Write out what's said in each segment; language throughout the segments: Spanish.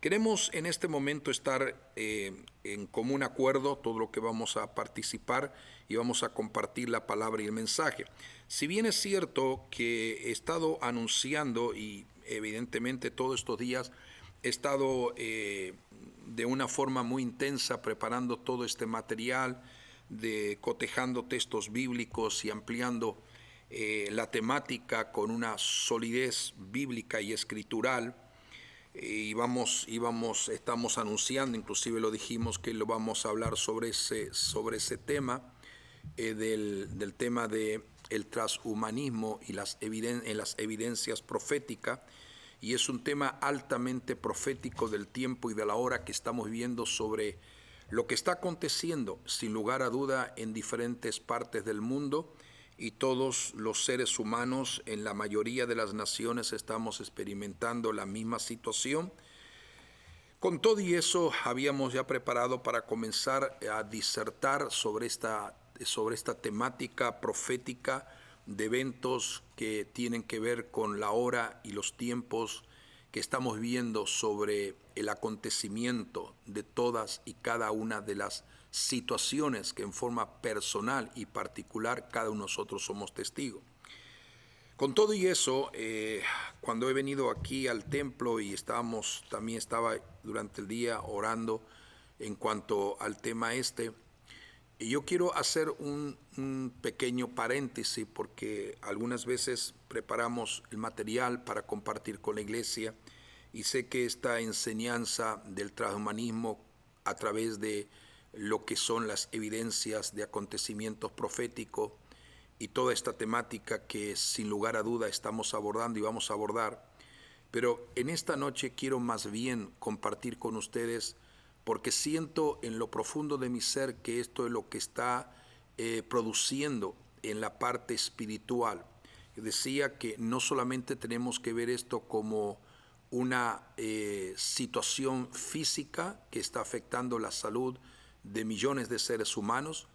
Queremos en este momento estar en común acuerdo, todo lo que vamos a participar y vamos a compartir la palabra y el mensaje. Si bien es cierto que he estado anunciando y evidentemente todos estos días he estado de una forma muy intensa preparando todo este material, de cotejando textos bíblicos y ampliando la temática con una solidez bíblica y escritural, estamos anunciando, inclusive lo dijimos que lo vamos a hablar sobre ese tema, del tema de el transhumanismo y en las evidencias proféticas, y es un tema altamente profético del tiempo y de la hora que estamos viviendo sobre lo que está aconteciendo, sin lugar a duda, en diferentes partes del mundo, y todos los seres humanos en la mayoría de las naciones estamos experimentando la misma situación. Con todo y eso, habíamos ya preparado para comenzar a disertar sobre esta temática profética de eventos que tienen que ver con la hora y los tiempos que estamos viendo sobre el acontecimiento de todas y cada una de las situaciones que en forma personal y particular cada uno de nosotros somos testigos. Con todo y eso, cuando he venido aquí al templo y también estaba durante el día orando en cuanto al tema y yo quiero hacer un pequeño paréntesis porque algunas veces preparamos el material para compartir con la iglesia y sé que esta enseñanza del transhumanismo a través de lo que son las evidencias de acontecimientos proféticos y toda esta temática que sin lugar a duda estamos abordando y vamos a abordar, pero en esta noche quiero más bien compartir con ustedes porque siento en lo profundo de mi ser que esto es lo que está produciendo en la parte espiritual. Decía que no solamente tenemos que ver esto como una situación física que está afectando la salud de millones de seres humanos,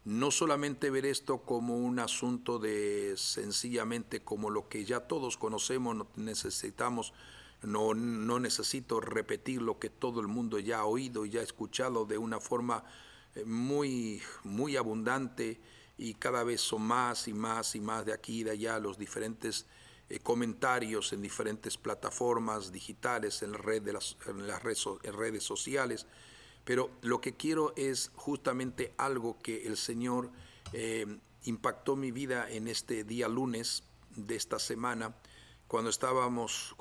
no solamente ver esto como un asunto de sencillamente como lo que ya todos conocemos, no necesito repetir lo que todo el mundo ya ha oído y ya ha escuchado de una forma muy abundante, y cada vez son más y más y más de aquí y de allá los diferentes comentarios en diferentes plataformas digitales, en redes sociales. Pero lo que quiero es justamente algo que el Señor impactó mi vida en este día lunes de esta semana, cuando estábamos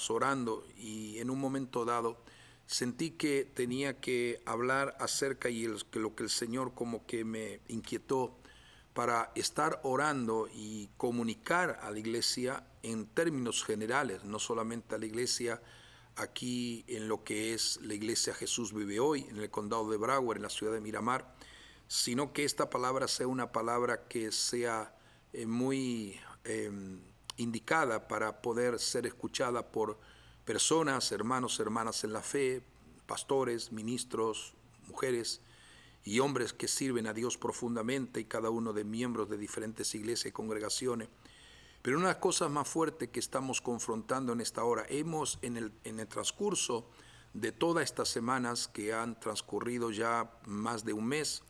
orando, y en un momento dado sentí que tenía que hablar acerca lo que el Señor como que me inquietó para estar orando y comunicar a la iglesia en términos generales, no solamente a la iglesia aquí en lo que es la iglesia Jesús Vive Hoy, en el condado de Broward, en la ciudad de Miramar, sino que esta palabra sea una palabra que sea muy indicada para poder ser escuchada por personas, hermanos, hermanas en la fe, pastores, ministros, mujeres y hombres que sirven a Dios profundamente, y cada uno de miembros de diferentes iglesias y congregaciones. Pero una de las cosas más fuertes que estamos confrontando en esta hora, en el transcurso de todas estas semanas que han transcurrido ya más de un mes,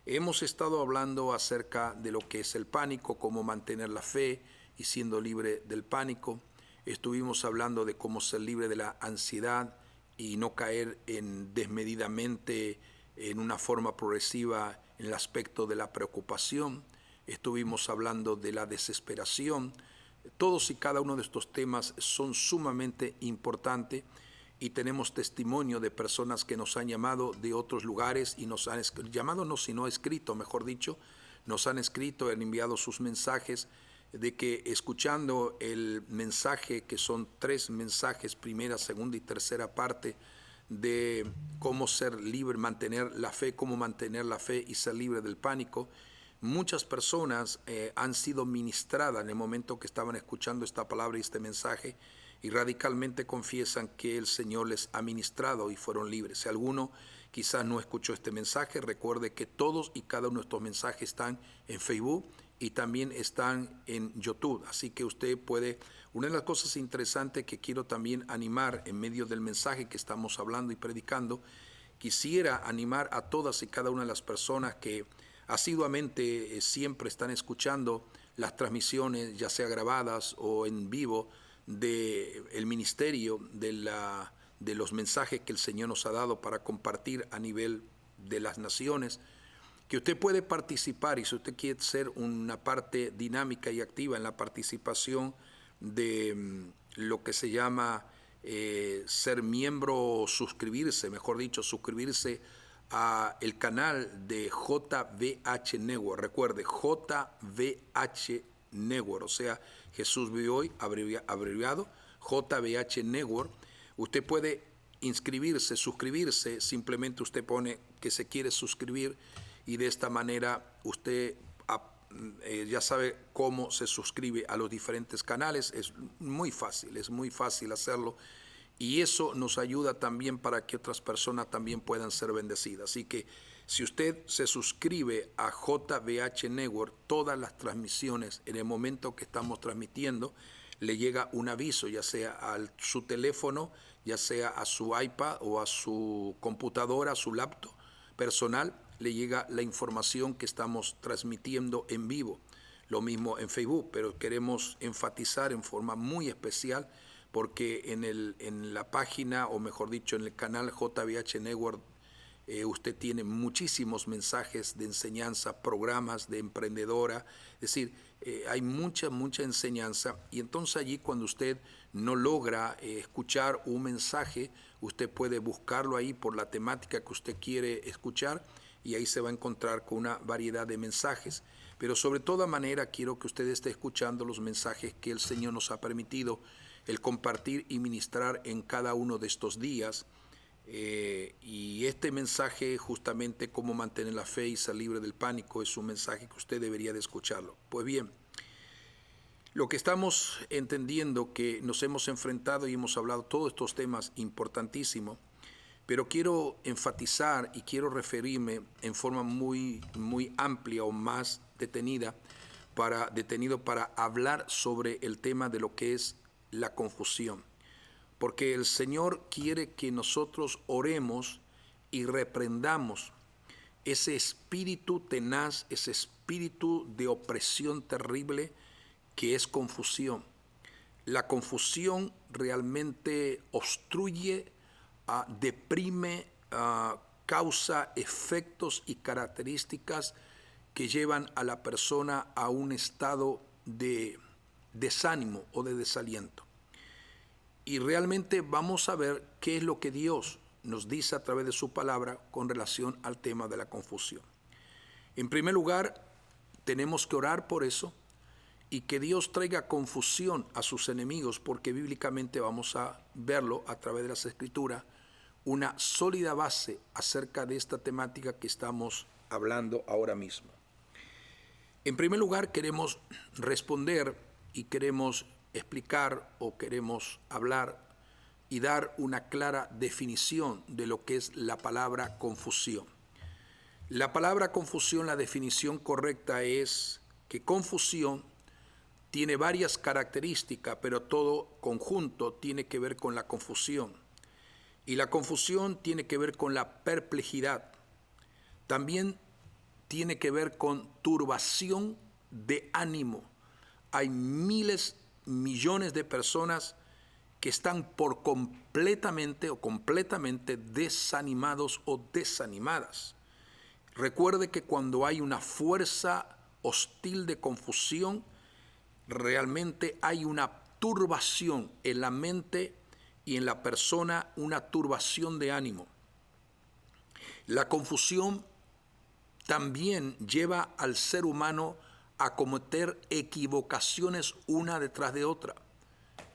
hemos estado hablando acerca de lo que es el pánico, cómo mantener la fe y siendo libre del pánico. Estuvimos hablando de cómo ser libre de la ansiedad y no caer desmedidamente en una forma progresiva en el aspecto de la preocupación. Estuvimos hablando de la desesperación. Todos y cada uno de estos temas son sumamente importantes, y tenemos testimonio de personas que nos han llamado de otros lugares y nos han llamado, no, sino escrito, mejor dicho, nos han escrito, han enviado sus mensajes de que escuchando el mensaje, que son 3 mensajes, primera, segunda y tercera parte, de cómo ser libre, cómo mantener la fe y ser libre del pánico, muchas personas han sido ministradas en el momento que estaban escuchando esta palabra y este mensaje, y radicalmente confiesan que el Señor les ha ministrado y fueron libres. Si alguno quizás no escuchó este mensaje, recuerde que todos y cada uno de estos mensajes están en Facebook y también están en YouTube. Así que usted puede, una de las cosas interesantes que quiero también animar en medio del mensaje que estamos hablando y predicando, quisiera animar a todas y cada una de las personas que asiduamente siempre están escuchando las transmisiones, ya sea grabadas o en vivo, del ministerio, de los mensajes que el Señor nos ha dado para compartir a nivel de las naciones, que usted puede participar, y si usted quiere ser una parte dinámica y activa en la participación de lo que se llama ser miembro o suscribirse, mejor dicho, suscribirse a el canal de JVH Network. Recuerde, JVH Network, o sea, Jesús vive hoy, abreviado, JVH Network. Usted puede inscribirse, suscribirse, simplemente usted pone que se quiere suscribir y de esta manera usted ya sabe cómo se suscribe a los diferentes canales. Es muy fácil hacerlo, y eso nos ayuda también para que otras personas también puedan ser bendecidas. Así que si usted se suscribe a JVH Network, todas las transmisiones, en el momento que estamos transmitiendo, le llega un aviso, ya sea a su teléfono, ya sea a su iPad o a su computadora, a su laptop personal, le llega la información que estamos transmitiendo en vivo. Lo mismo en Facebook, pero queremos enfatizar en forma muy especial porque en la página, o mejor dicho, en el canal JVH Network, usted tiene muchísimos mensajes de enseñanza, programas de emprendedora, es decir, hay mucha enseñanza, y entonces allí cuando usted no logra escuchar un mensaje, usted puede buscarlo ahí por la temática que usted quiere escuchar, y ahí se va a encontrar con una variedad de mensajes. Pero sobre toda manera quiero que usted esté escuchando los mensajes que el Señor nos ha permitido el compartir y ministrar en cada uno de estos días. Y este mensaje, justamente cómo mantener la fe y ser libre del pánico, es un mensaje que usted debería de escucharlo. Pues bien, lo que estamos entendiendo, que nos hemos enfrentado y hemos hablado todos estos temas importantísimos, pero quiero enfatizar y quiero referirme en forma muy amplia o más detenido para hablar sobre el tema de lo que es la confusión. Porque el Señor quiere que nosotros oremos y reprendamos ese espíritu tenaz, ese espíritu de opresión terrible que es confusión. La confusión realmente obstruye, deprime, causa efectos y características que llevan a la persona a un estado de desánimo o de desaliento. Y realmente vamos a ver qué es lo que Dios nos dice a través de su palabra con relación al tema de la confusión. En primer lugar, tenemos que orar por eso y que Dios traiga confusión a sus enemigos, porque bíblicamente vamos a verlo a través de las Escrituras, una sólida base acerca de esta temática que estamos hablando ahora mismo. En primer lugar, queremos responder y queremos explicar o queremos hablar y dar una clara definición de lo que es la palabra confusión. La palabra confusión, la definición correcta es que confusión tiene varias características, pero todo conjunto tiene que ver con la confusión. Y la confusión tiene que ver con la perplejidad. También tiene que ver con turbación de ánimo. Hay miles, millones de personas que están por completamente desanimados o desanimadas. Recuerde que cuando hay una fuerza hostil de confusión, realmente hay una turbación en la mente y en la persona, una turbación de ánimo. La confusión también lleva al ser humano a cometer equivocaciones una detrás de otra.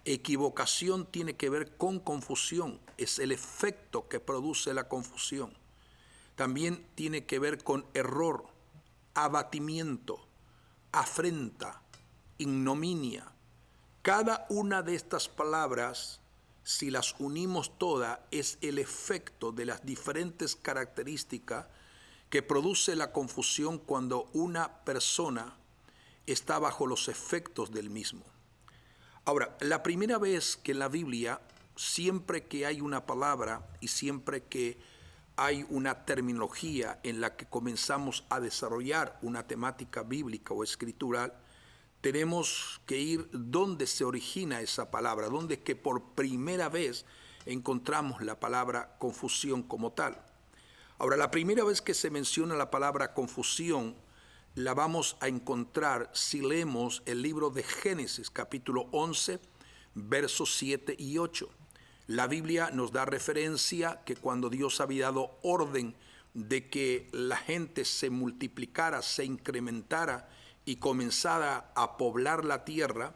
Equivocación tiene que ver con confusión, es el efecto que produce la confusión. También tiene que ver con error, abatimiento, afrenta, ignominia. Cada una de estas palabras, si las unimos todas, es el efecto de las diferentes características que produce la confusión cuando una persona está bajo los efectos del mismo. Ahora, la primera vez que en la Biblia, siempre que hay una palabra y siempre que hay una terminología en la que comenzamos a desarrollar una temática bíblica o escritural, tenemos que ir donde se origina esa palabra, donde que por primera vez encontramos la palabra confusión como tal. Ahora, la primera vez que se menciona la palabra confusión, la vamos a encontrar si leemos el libro de Génesis, capítulo 11, versos 7 y 8. La Biblia nos da referencia que cuando Dios había dado orden de que la gente se multiplicara, se incrementara y comenzara a poblar la tierra,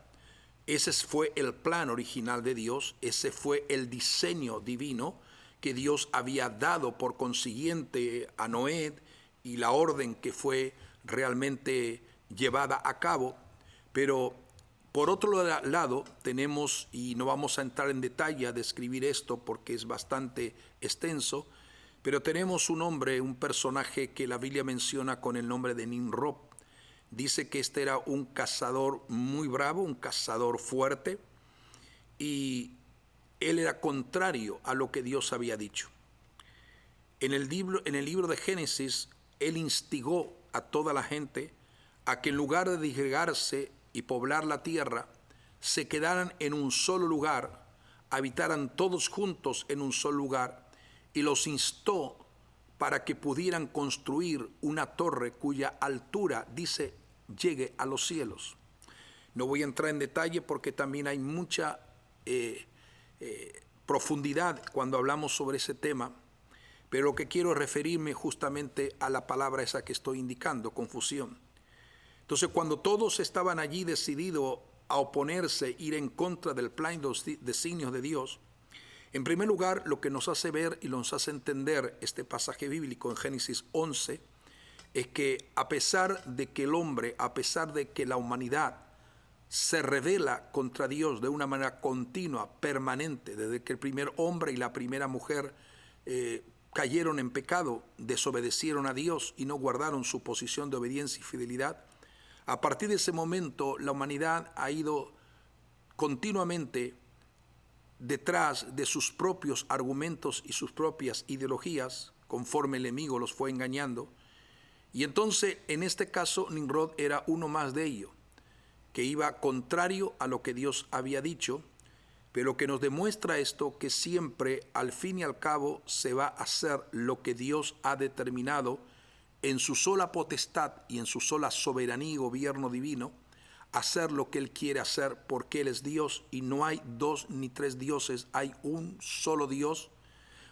ese fue el plan original de Dios, ese fue el diseño divino que Dios había dado por consiguiente a Noé y la orden que fue realmente llevada a cabo. Pero por otro lado tenemos, y no vamos a entrar en detalle a describir esto porque es bastante extenso, pero tenemos un hombre, un personaje que la Biblia menciona con el nombre de Nimrod. Dice que este era un cazador muy bravo, un cazador fuerte, y él era contrario a lo que Dios había dicho. En el libro de Génesis, él instigó a toda la gente a que en lugar de disgregarse y poblar la tierra, se quedaran en un solo lugar, habitaran todos juntos en un solo lugar, y los instó para que pudieran construir una torre cuya altura, dice, llegue a los cielos. No voy a entrar en detalle porque también hay mucha profundidad cuando hablamos sobre ese tema, pero lo que quiero es referirme justamente a la palabra esa que estoy indicando, confusión. Entonces, cuando todos estaban allí decididos a oponerse, ir en contra del plan y los designios de Dios, en primer lugar, lo que nos hace ver y nos hace entender este pasaje bíblico en Génesis 11 es que a pesar de que el hombre, a pesar de que la humanidad se rebela contra Dios de una manera continua, permanente, desde que el primer hombre y la primera mujer cayeron en pecado, desobedecieron a Dios y no guardaron su posición de obediencia y fidelidad, a partir de ese momento la humanidad ha ido continuamente detrás de sus propios argumentos y sus propias ideologías, conforme el enemigo los fue engañando. Y entonces, en este caso, Nimrod era uno más de ellos, que iba contrario a lo que Dios había dicho, pero lo que nos demuestra esto, que siempre, al fin y al cabo, se va a hacer lo que Dios ha determinado en su sola potestad y en su sola soberanía y gobierno divino, hacer lo que Él quiere hacer porque Él es Dios y no hay dos ni tres dioses, hay un solo Dios.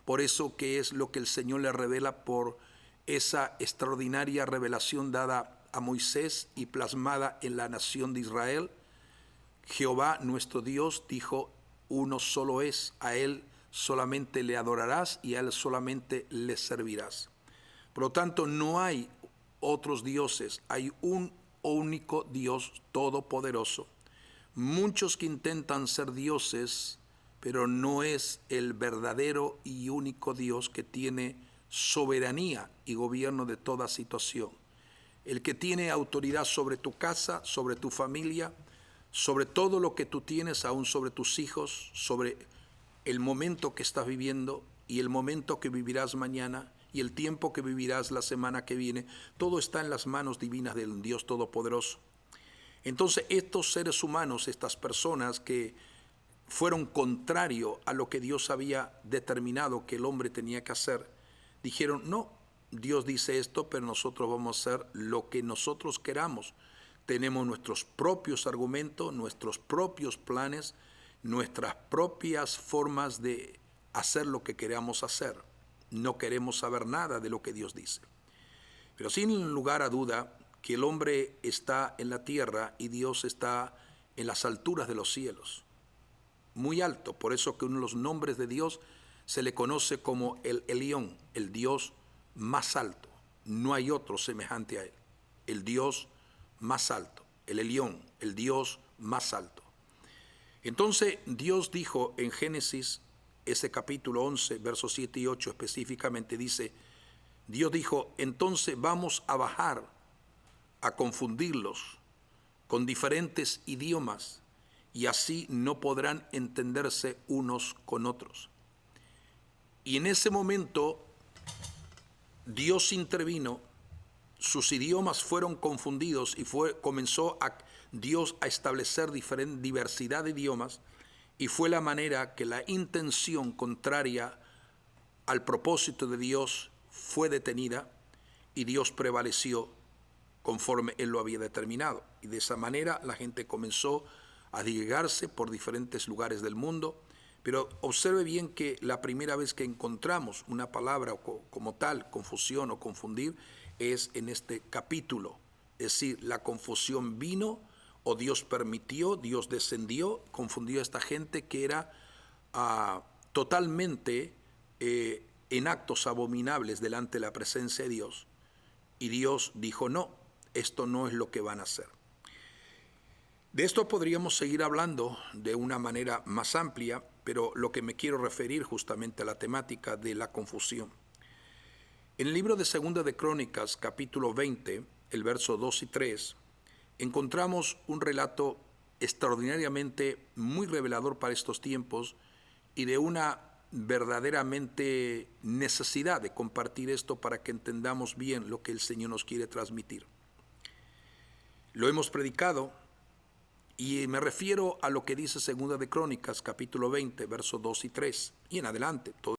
Por eso que es lo que el Señor le revela por esa extraordinaria revelación dada a Moisés y plasmada en la nación de Israel. Jehová nuestro Dios dijo, uno solo es, a Él solamente le adorarás y a Él solamente le servirás. Por lo tanto, no hay otros dioses, hay un único Dios todopoderoso. Muchos que intentan ser dioses, pero no es el verdadero y único Dios que tiene soberanía y gobierno de toda situación. El que tiene autoridad sobre tu casa, sobre tu familia, sobre todo lo que tú tienes, aún sobre tus hijos, sobre el momento que estás viviendo y el momento que vivirás mañana y el tiempo que vivirás la semana que viene, todo está en las manos divinas del Dios Todopoderoso. Entonces, estos seres humanos, estas personas que fueron contrario a lo que Dios había determinado que el hombre tenía que hacer, dijeron, no, Dios dice esto, pero nosotros vamos a hacer lo que nosotros queramos. Tenemos nuestros propios argumentos, nuestros propios planes, nuestras propias formas de hacer lo que queramos hacer. No queremos saber nada de lo que Dios dice. Pero sin lugar a duda que el hombre está en la tierra y Dios está en las alturas de los cielos, muy alto. Por eso que uno de los nombres de Dios se le conoce como el Elión, el Dios más alto. No hay otro semejante a él. El Dios más alto, el Elión, el Dios más alto. Entonces Dios dijo en Génesis, ese capítulo 11, versos 7 y 8 específicamente dice, Dios dijo, entonces vamos a bajar a confundirlos con diferentes idiomas, y así no podrán entenderse unos con otros. Y en ese momento Dios intervino, sus idiomas fueron confundidos y comenzó Dios a establecer diversidad de idiomas, y fue la manera que la intención contraria al propósito de Dios fue detenida y Dios prevaleció conforme Él lo había determinado. Y de esa manera la gente comenzó a llegarse por diferentes lugares del mundo. Pero observe bien que la primera vez que encontramos una palabra como tal, confusión o confundir, es en este capítulo. Es decir, la confusión vino, o Dios permitió, Dios descendió, confundió a esta gente que era totalmente en actos abominables delante de la presencia de Dios. Y Dios dijo, no, esto no es lo que van a hacer. De esto podríamos seguir hablando de una manera más amplia, pero lo que me quiero referir justamente a la temática de la confusión. En el libro de Segunda de Crónicas, capítulo 20, el verso 2 y 3, encontramos un relato extraordinariamente muy revelador para estos tiempos y de una verdaderamente necesidad de compartir esto para que entendamos bien lo que el Señor nos quiere transmitir. Lo hemos predicado y me refiero a lo que dice Segunda de Crónicas, capítulo 20, versos 2 y 3, y en adelante. Todo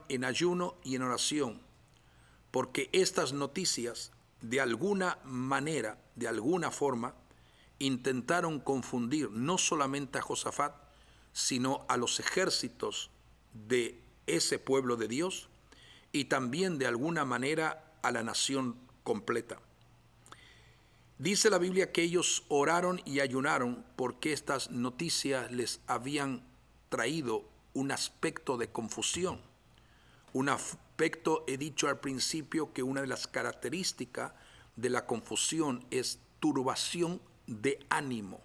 en ayuno y en oración, porque estas noticias, de alguna manera, de alguna forma, intentaron confundir no solamente a Josafat, sino a los ejércitos de ese pueblo de Dios, y también de alguna manera a la nación completa. Dice la Biblia que ellos oraron y ayunaron porque estas noticias les habían traído un aspecto de confusión. Un aspecto, he dicho al principio, que una de las características de la confusión es turbación de ánimo.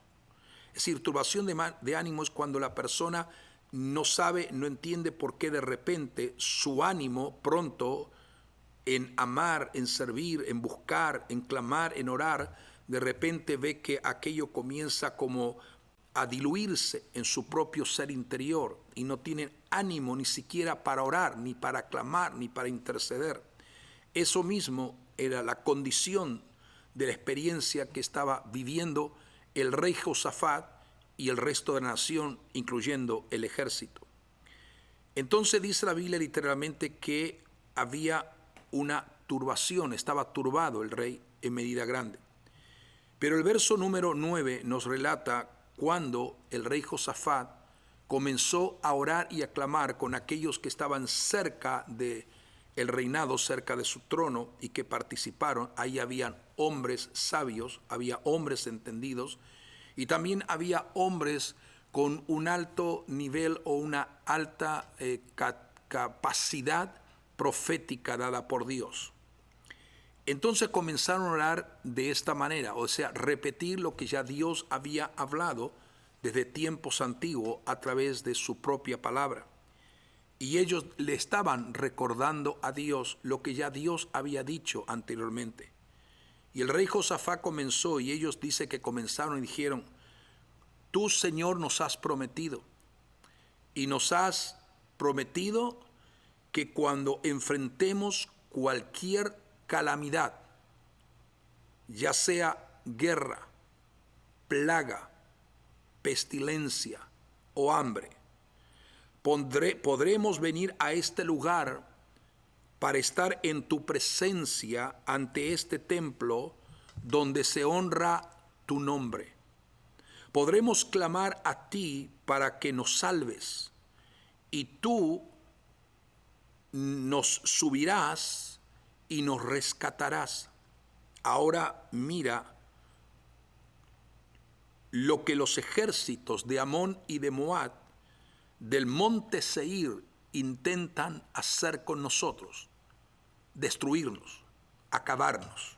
Es decir, turbación de ánimo es cuando la persona no sabe, no entiende por qué de repente su ánimo pronto en amar, en servir, en buscar, en clamar, en orar, de repente ve que aquello comienza como a diluirse en su propio ser interior y no tienen ánimo ni siquiera para orar, ni para clamar, ni para interceder. Eso mismo era la condición de la experiencia que estaba viviendo el rey Josafat y el resto de la nación, incluyendo el ejército. Entonces dice la Biblia literalmente que había una turbación, estaba turbado el rey en medida grande. Pero el verso número 9 nos relata cuando el rey Josafat comenzó a orar y a clamar con aquellos que estaban cerca del reinado, cerca de su trono, y que participaron. Ahí habían hombres sabios, había hombres entendidos, y también había hombres con un alto nivel o una alta capacidad profética dada por Dios. Entonces comenzaron a orar de esta manera, o sea, repetir lo que ya Dios había hablado desde tiempos antiguos a través de su propia palabra. Y ellos le estaban recordando a Dios lo que ya Dios había dicho anteriormente. Y el rey Josafat comenzó, y ellos dice que comenzaron y dijeron: tú, Señor, nos has prometido, y nos has prometido que cuando enfrentemos cualquier calamidad, ya sea guerra, plaga, pestilencia o hambre, podremos venir a este lugar para estar en tu presencia ante este templo donde se honra tu nombre. podremos clamar a ti para que nos salves, y tú nos subirás y nos rescatarás. Ahora mira lo que los ejércitos de Amón y de Moab del monte Seir intentan hacer con nosotros: destruirnos, acabarnos.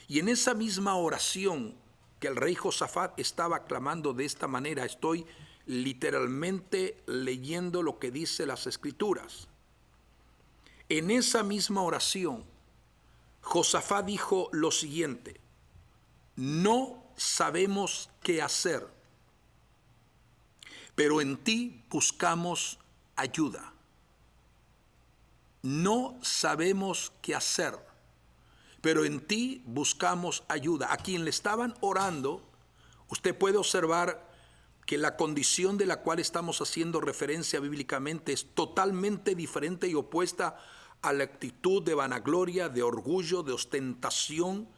Y en esa misma oración que el rey Josafat estaba clamando de esta manera, estoy literalmente leyendo lo que dice las Escrituras. En esa misma oración, Josafat dijo lo siguiente: no sabemos qué hacer, pero en ti buscamos ayuda. No sabemos qué hacer, pero en ti buscamos ayuda. A quien le estaban orando, usted puede observar que la condición de la cual estamos haciendo referencia bíblicamente es totalmente diferente y opuesta a la actitud de vanagloria, de orgullo, de ostentación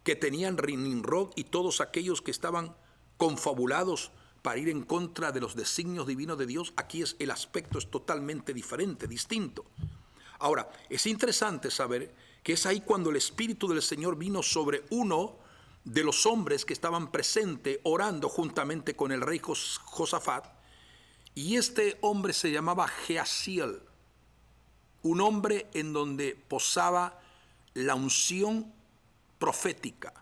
que tenían Nimrod y todos aquellos que estaban confabulados para ir en contra de los designios divinos de Dios. Aquí el aspecto es totalmente diferente, distinto. Ahora, es interesante saber que es ahí cuando el Espíritu del Señor vino sobre uno de los hombres que estaban presentes orando juntamente con el rey Josafat, y este hombre se llamaba Jehaziel, un hombre en donde posaba la unción profética.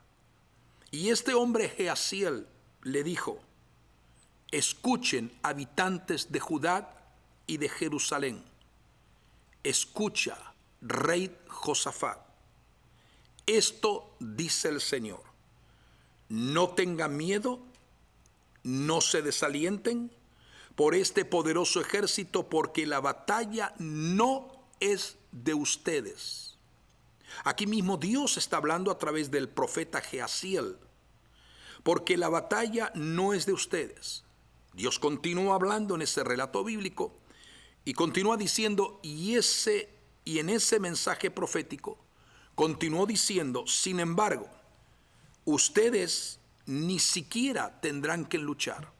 Y este hombre Jehaziel le dijo: escuchen, habitantes de Judá y de Jerusalén, escucha, rey Josafat, esto dice el Señor: no tengan miedo, no se desalienten por este poderoso ejército, porque la batalla no es de ustedes. Aquí mismo Dios está hablando a través del profeta Jehaziel, porque la batalla no es de ustedes. Dios continúa hablando en ese relato bíblico y continúa diciendo, y en ese mensaje profético continuó diciendo: sin embargo, ustedes ni siquiera tendrán que luchar.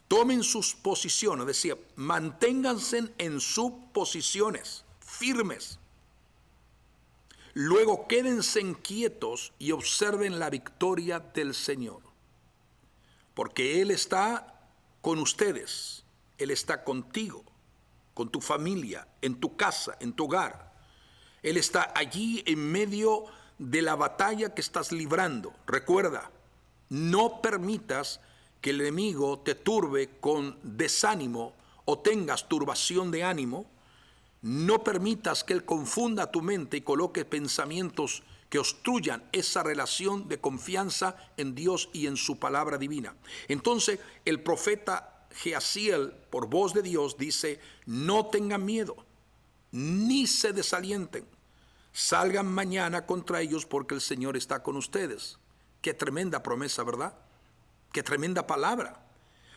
Tomen sus posiciones, decía, manténganse en sus posiciones firmes. Luego quédense quietos y observen la victoria del Señor, porque Él está con ustedes, Él está contigo, con tu familia, en tu casa, en tu hogar. Él está allí en medio de la batalla que estás librando. Recuerda, no permitas que el enemigo te turbe con desánimo o tengas turbación de ánimo. No permitas que él confunda tu mente y coloque pensamientos que obstruyan esa relación de confianza en Dios y en su palabra divina. Entonces el profeta Jehaziel, por voz de Dios, dice: no tengan miedo, ni se desalienten. Salgan mañana contra ellos, porque el Señor está con ustedes. Qué tremenda promesa, ¿verdad? Qué tremenda palabra.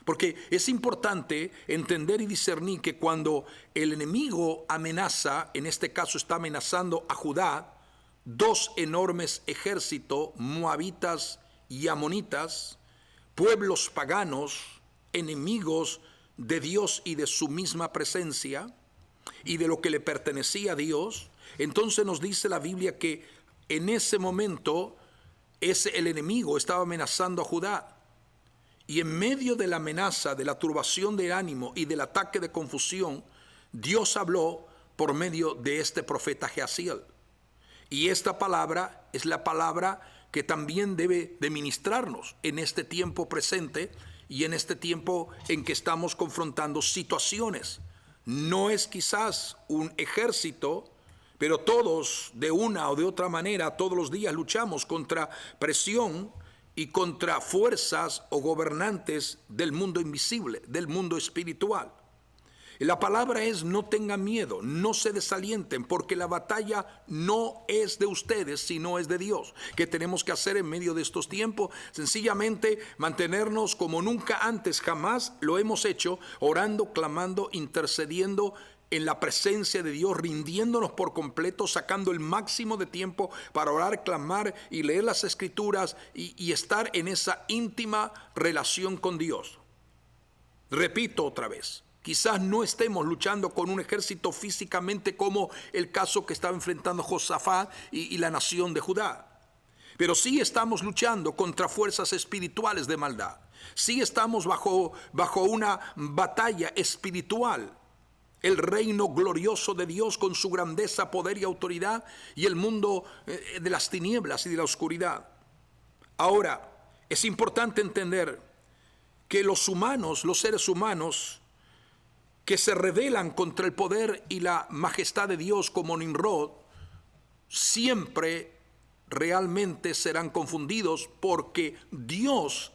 Porque es importante entender y discernir que cuando el enemigo amenaza, en este caso está amenazando a Judá, dos enormes ejércitos, moabitas y amonitas, pueblos paganos, enemigos de Dios y de su misma presencia y de lo que le pertenecía a Dios. Entonces nos dice la Biblia que en ese momento el enemigo estaba amenazando a Judá. Y en medio de la amenaza, de la turbación de ánimo y del ataque de confusión, Dios habló por medio de este profeta Jehaziel. Y esta palabra es la palabra que también debe de ministrarnos en este tiempo presente y en este tiempo en que estamos confrontando situaciones. No es quizás un ejército, pero todos de una o de otra manera todos los días luchamos contra presión y contra fuerzas o gobernantes del mundo invisible, del mundo espiritual. La palabra es: no tengan miedo, no se desalienten, porque la batalla no es de ustedes, sino es de Dios. ¿Qué tenemos que hacer en medio de estos tiempos? Sencillamente mantenernos como nunca antes, jamás lo hemos hecho, orando, clamando, intercediendo en la presencia de Dios, rindiéndonos por completo, sacando el máximo de tiempo para orar, clamar y leer las Escrituras y estar en esa íntima relación con Dios. Repito otra vez, quizás no estemos luchando con un ejército físicamente como el caso que estaba enfrentando Josafat y la nación de Judá. Pero sí estamos luchando contra fuerzas espirituales de maldad. Sí estamos bajo una batalla espiritual. El reino glorioso de Dios con su grandeza, poder y autoridad, y el mundo de las tinieblas y de la oscuridad. Ahora, es importante entender que los seres humanos que se rebelan contra el poder y la majestad de Dios como Nimrod, siempre realmente serán confundidos, porque Dios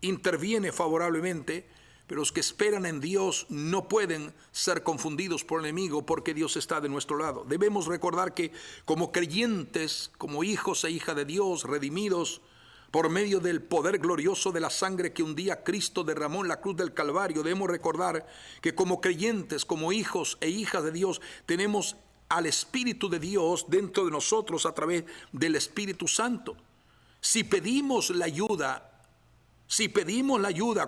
interviene favorablemente, pero los que esperan en Dios no pueden ser confundidos por el enemigo, porque Dios está de nuestro lado. Debemos recordar que como creyentes, como hijos e hijas de Dios, redimidos por medio del poder glorioso de la sangre que un día Cristo derramó en la cruz del Calvario, debemos recordar que como creyentes, como hijos e hijas de Dios, tenemos al Espíritu de Dios dentro de nosotros a través del Espíritu Santo. Si pedimos la ayuda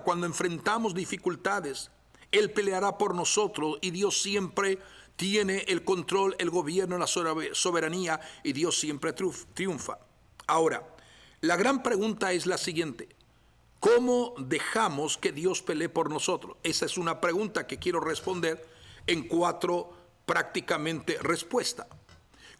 cuando enfrentamos dificultades, Él peleará por nosotros, y Dios siempre tiene el control, el gobierno, la soberanía, y Dios siempre triunfa. Ahora, la gran pregunta es la siguiente: ¿cómo dejamos que Dios pelee por nosotros? Esa es una pregunta que quiero responder en 4 prácticamente respuestas.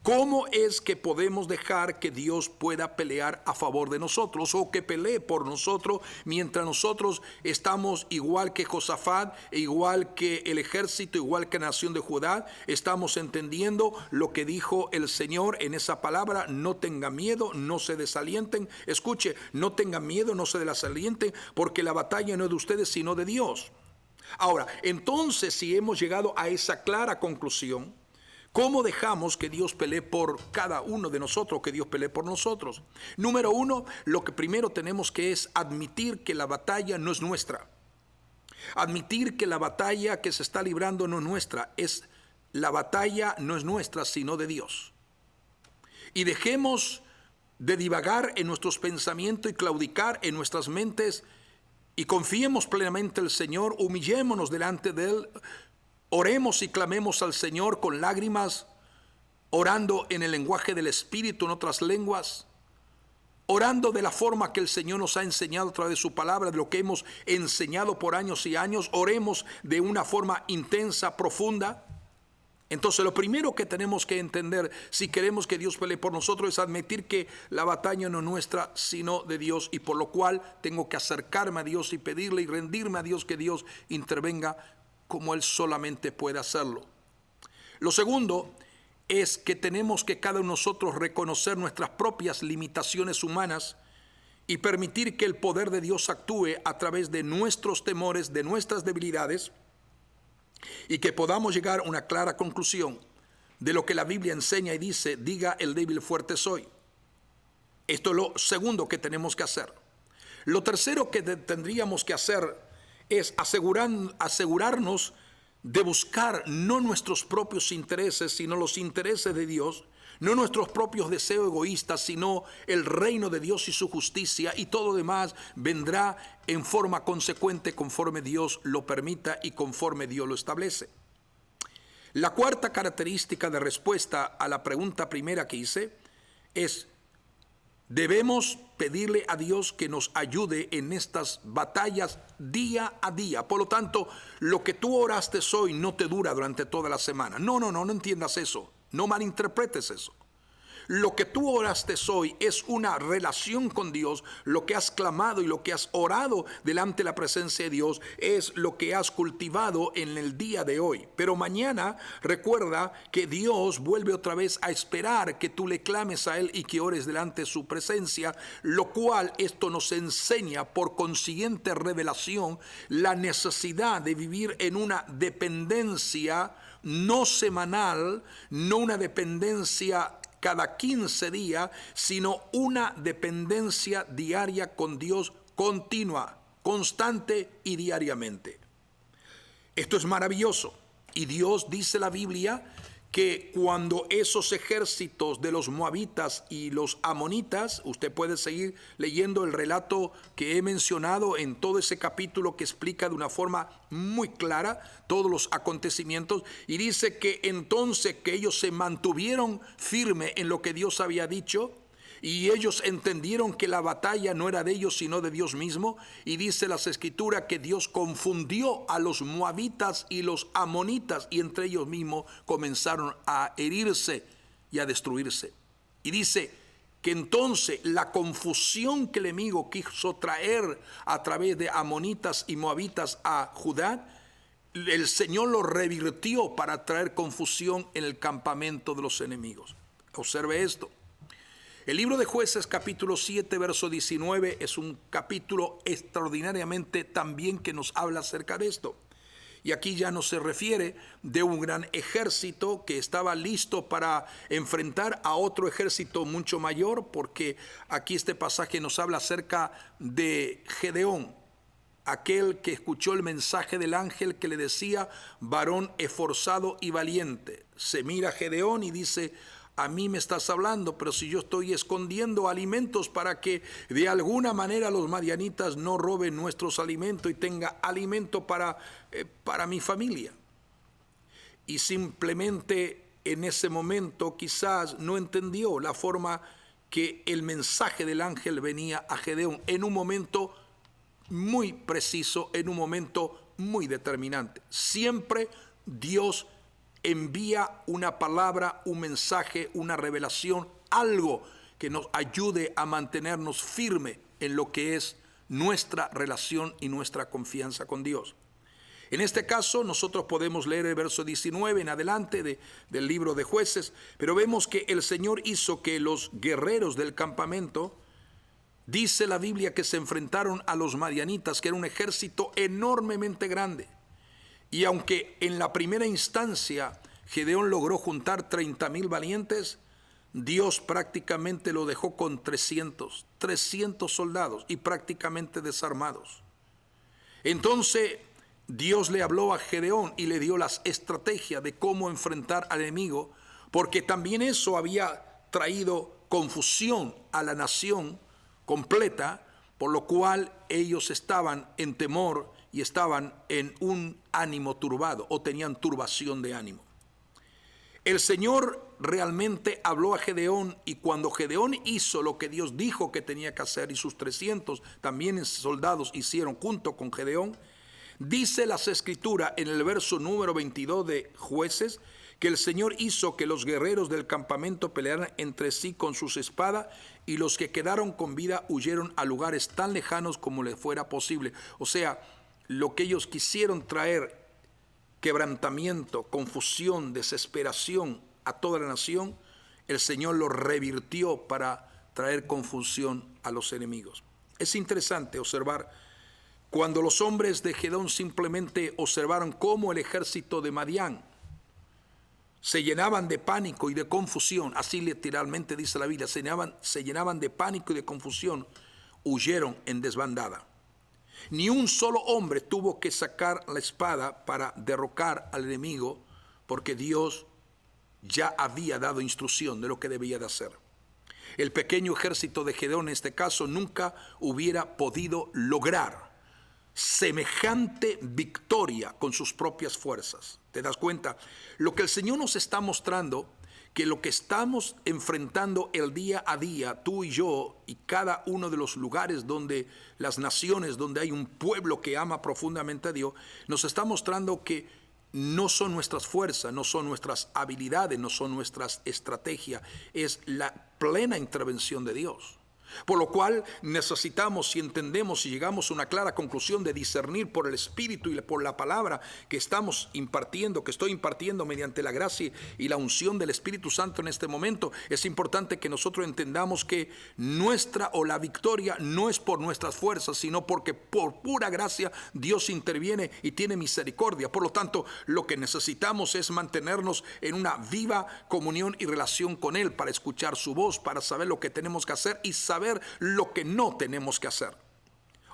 ¿Cómo es que podemos dejar que Dios pueda pelear a favor de nosotros, o que pelee por nosotros, mientras nosotros estamos igual que Josafat, igual que el ejército, igual que la nación de Judá? Estamos entendiendo lo que dijo el Señor en esa palabra: no tengan miedo, no se desalienten. Escuche, no tengan miedo, no se desalienten, porque la batalla no es de ustedes sino de Dios. Ahora, entonces, si hemos llegado a esa clara conclusión, ¿cómo dejamos que Dios pelee por cada uno de nosotros, que Dios pelee por nosotros? Número 1, lo que primero tenemos que es admitir que la batalla no es nuestra. Admitir que la batalla que se está librando no es nuestra. La batalla no es nuestra, sino de Dios. Y dejemos de divagar en nuestros pensamientos y claudicar en nuestras mentes, y confiemos plenamente en el Señor, humillémonos delante de Él, oremos y clamemos al Señor con lágrimas, orando en el lenguaje del Espíritu, en otras lenguas, orando de la forma que el Señor nos ha enseñado a través de su palabra, de lo que hemos enseñado por años y años. Oremos de una forma intensa, profunda. Entonces, lo primero que tenemos que entender, si queremos que Dios pelee por nosotros, es admitir que la batalla no es nuestra, sino de Dios, y por lo cual tengo que acercarme a Dios y pedirle y rendirme a Dios, que Dios intervenga como Él solamente puede hacerlo. Lo segundo es que tenemos que cada uno de nosotros reconocer nuestras propias limitaciones humanas y permitir que el poder de Dios actúe a través de nuestros temores, de nuestras debilidades, y que podamos llegar a una clara conclusión de lo que la Biblia enseña y dice: diga el débil, fuerte soy. Esto es lo segundo que tenemos que hacer. Lo tercero que tendríamos que hacer es asegurarnos de buscar no nuestros propios intereses, sino los intereses de Dios, no nuestros propios deseos egoístas, sino el reino de Dios y su justicia, y todo demás vendrá en forma consecuente conforme Dios lo permita y conforme Dios lo establece. La cuarta característica de respuesta a la pregunta primera que hice es: debemos pedirle a Dios que nos ayude en estas batallas día a día. Por lo tanto, lo que tú oraste hoy no te dura durante toda la semana. No entiendas eso. No malinterpretes eso. Lo que tú oraste hoy es una relación con Dios. Lo que has clamado y lo que has orado delante de la presencia de Dios es lo que has cultivado en el día de hoy. Pero mañana recuerda que Dios vuelve otra vez a esperar que tú le clames a Él y que ores delante de su presencia, lo cual esto nos enseña por consiguiente revelación la necesidad de vivir en una dependencia no semanal, no una dependencia cada 15 días, sino una dependencia diaria con Dios, continua, constante y diariamente. Esto es maravilloso. Y Dios, dice la Biblia, que cuando esos ejércitos de los moabitas y los amonitas, usted puede seguir leyendo el relato que he mencionado en todo ese capítulo que explica de una forma muy clara todos los acontecimientos, y dice que entonces que ellos se mantuvieron firmes en lo que Dios había dicho, y ellos entendieron que la batalla no era de ellos sino de Dios mismo, y dice las escrituras que Dios confundió a los moabitas y los amonitas, y entre ellos mismos comenzaron a herirse y a destruirse. Y dice que entonces la confusión que el enemigo quiso traer a través de amonitas y moabitas a Judá, el Señor lo revirtió para traer confusión en el campamento de los enemigos. Observe esto. El libro de Jueces capítulo 7 verso 19 es un capítulo extraordinariamente también que nos habla acerca de esto. Y aquí ya no se refiere de un gran ejército que estaba listo para enfrentar a otro ejército mucho mayor, porque aquí este pasaje nos habla acerca de Gedeón, aquel que escuchó el mensaje del ángel que le decía, varón esforzado y valiente. Se mira a Gedeón y dice, a mí me estás hablando, pero si yo estoy escondiendo alimentos para que de alguna manera los madianitas no roben nuestros alimentos y tenga alimento para mi familia. Y simplemente en ese momento quizás no entendió la forma que el mensaje del ángel venía a Gedeón en un momento muy preciso, en un momento muy determinante. Siempre Dios envía una palabra, un mensaje, una revelación, algo que nos ayude a mantenernos firmes en lo que es nuestra relación y nuestra confianza con Dios. En este caso nosotros podemos leer el verso 19 en adelante del libro de Jueces, pero vemos que el Señor hizo que los guerreros del campamento, dice la Biblia, que se enfrentaron a los madianitas, que era un ejército enormemente grande. Y aunque en la primera instancia Gedeón logró juntar 30,000 valientes, Dios prácticamente lo dejó con 300 soldados y prácticamente desarmados. Entonces Dios le habló a Gedeón y le dio las estrategias de cómo enfrentar al enemigo, porque también eso había traído confusión a la nación completa, por lo cual ellos estaban en temor y estaban en un ánimo turbado o tenían turbación de ánimo. El Señor realmente habló a Gedeón, y cuando Gedeón hizo lo que Dios dijo que tenía que hacer, y sus 300 también soldados hicieron junto con Gedeón, dice las escrituras en el verso número 22 de Jueces, que el Señor hizo que los guerreros del campamento pelearan entre sí con sus espadas, y los que quedaron con vida huyeron a lugares tan lejanos como les fuera posible. O sea, lo que ellos quisieron traer, quebrantamiento, confusión, desesperación a toda la nación, el Señor lo revirtió para traer confusión a los enemigos. Es interesante observar cuando los hombres de Gedeón simplemente observaron cómo el ejército de Madián se llenaban de pánico y de confusión, así literalmente dice la Biblia, se llenaban de pánico y de confusión, huyeron en desbandada. Ni un solo hombre tuvo que sacar la espada para derrocar al enemigo, porque Dios ya había dado instrucción de lo que debía de hacer. El pequeño ejército de Gedeón en este caso nunca hubiera podido lograr semejante victoria con sus propias fuerzas. ¿Te das cuenta? Lo que el Señor nos está mostrando, que lo que estamos enfrentando el día a día, tú y yo, y cada uno de los lugares donde las naciones, donde hay un pueblo que ama profundamente a Dios, nos está mostrando que no son nuestras fuerzas, no son nuestras habilidades, no son nuestras estrategias, es la plena intervención de Dios. Por lo cual necesitamos, si entendemos y llegamos a una clara conclusión de discernir por el Espíritu y por la palabra que estamos impartiendo, que estoy impartiendo mediante la gracia y la unción del Espíritu Santo en este momento, es importante que nosotros entendamos que nuestra o la victoria no es por nuestras fuerzas, sino porque por pura gracia Dios interviene y tiene misericordia. Por lo tanto, lo que necesitamos es mantenernos en una viva comunión y relación con Él, para escuchar su voz, para saber lo que tenemos que hacer y saber lo que no tenemos que hacer.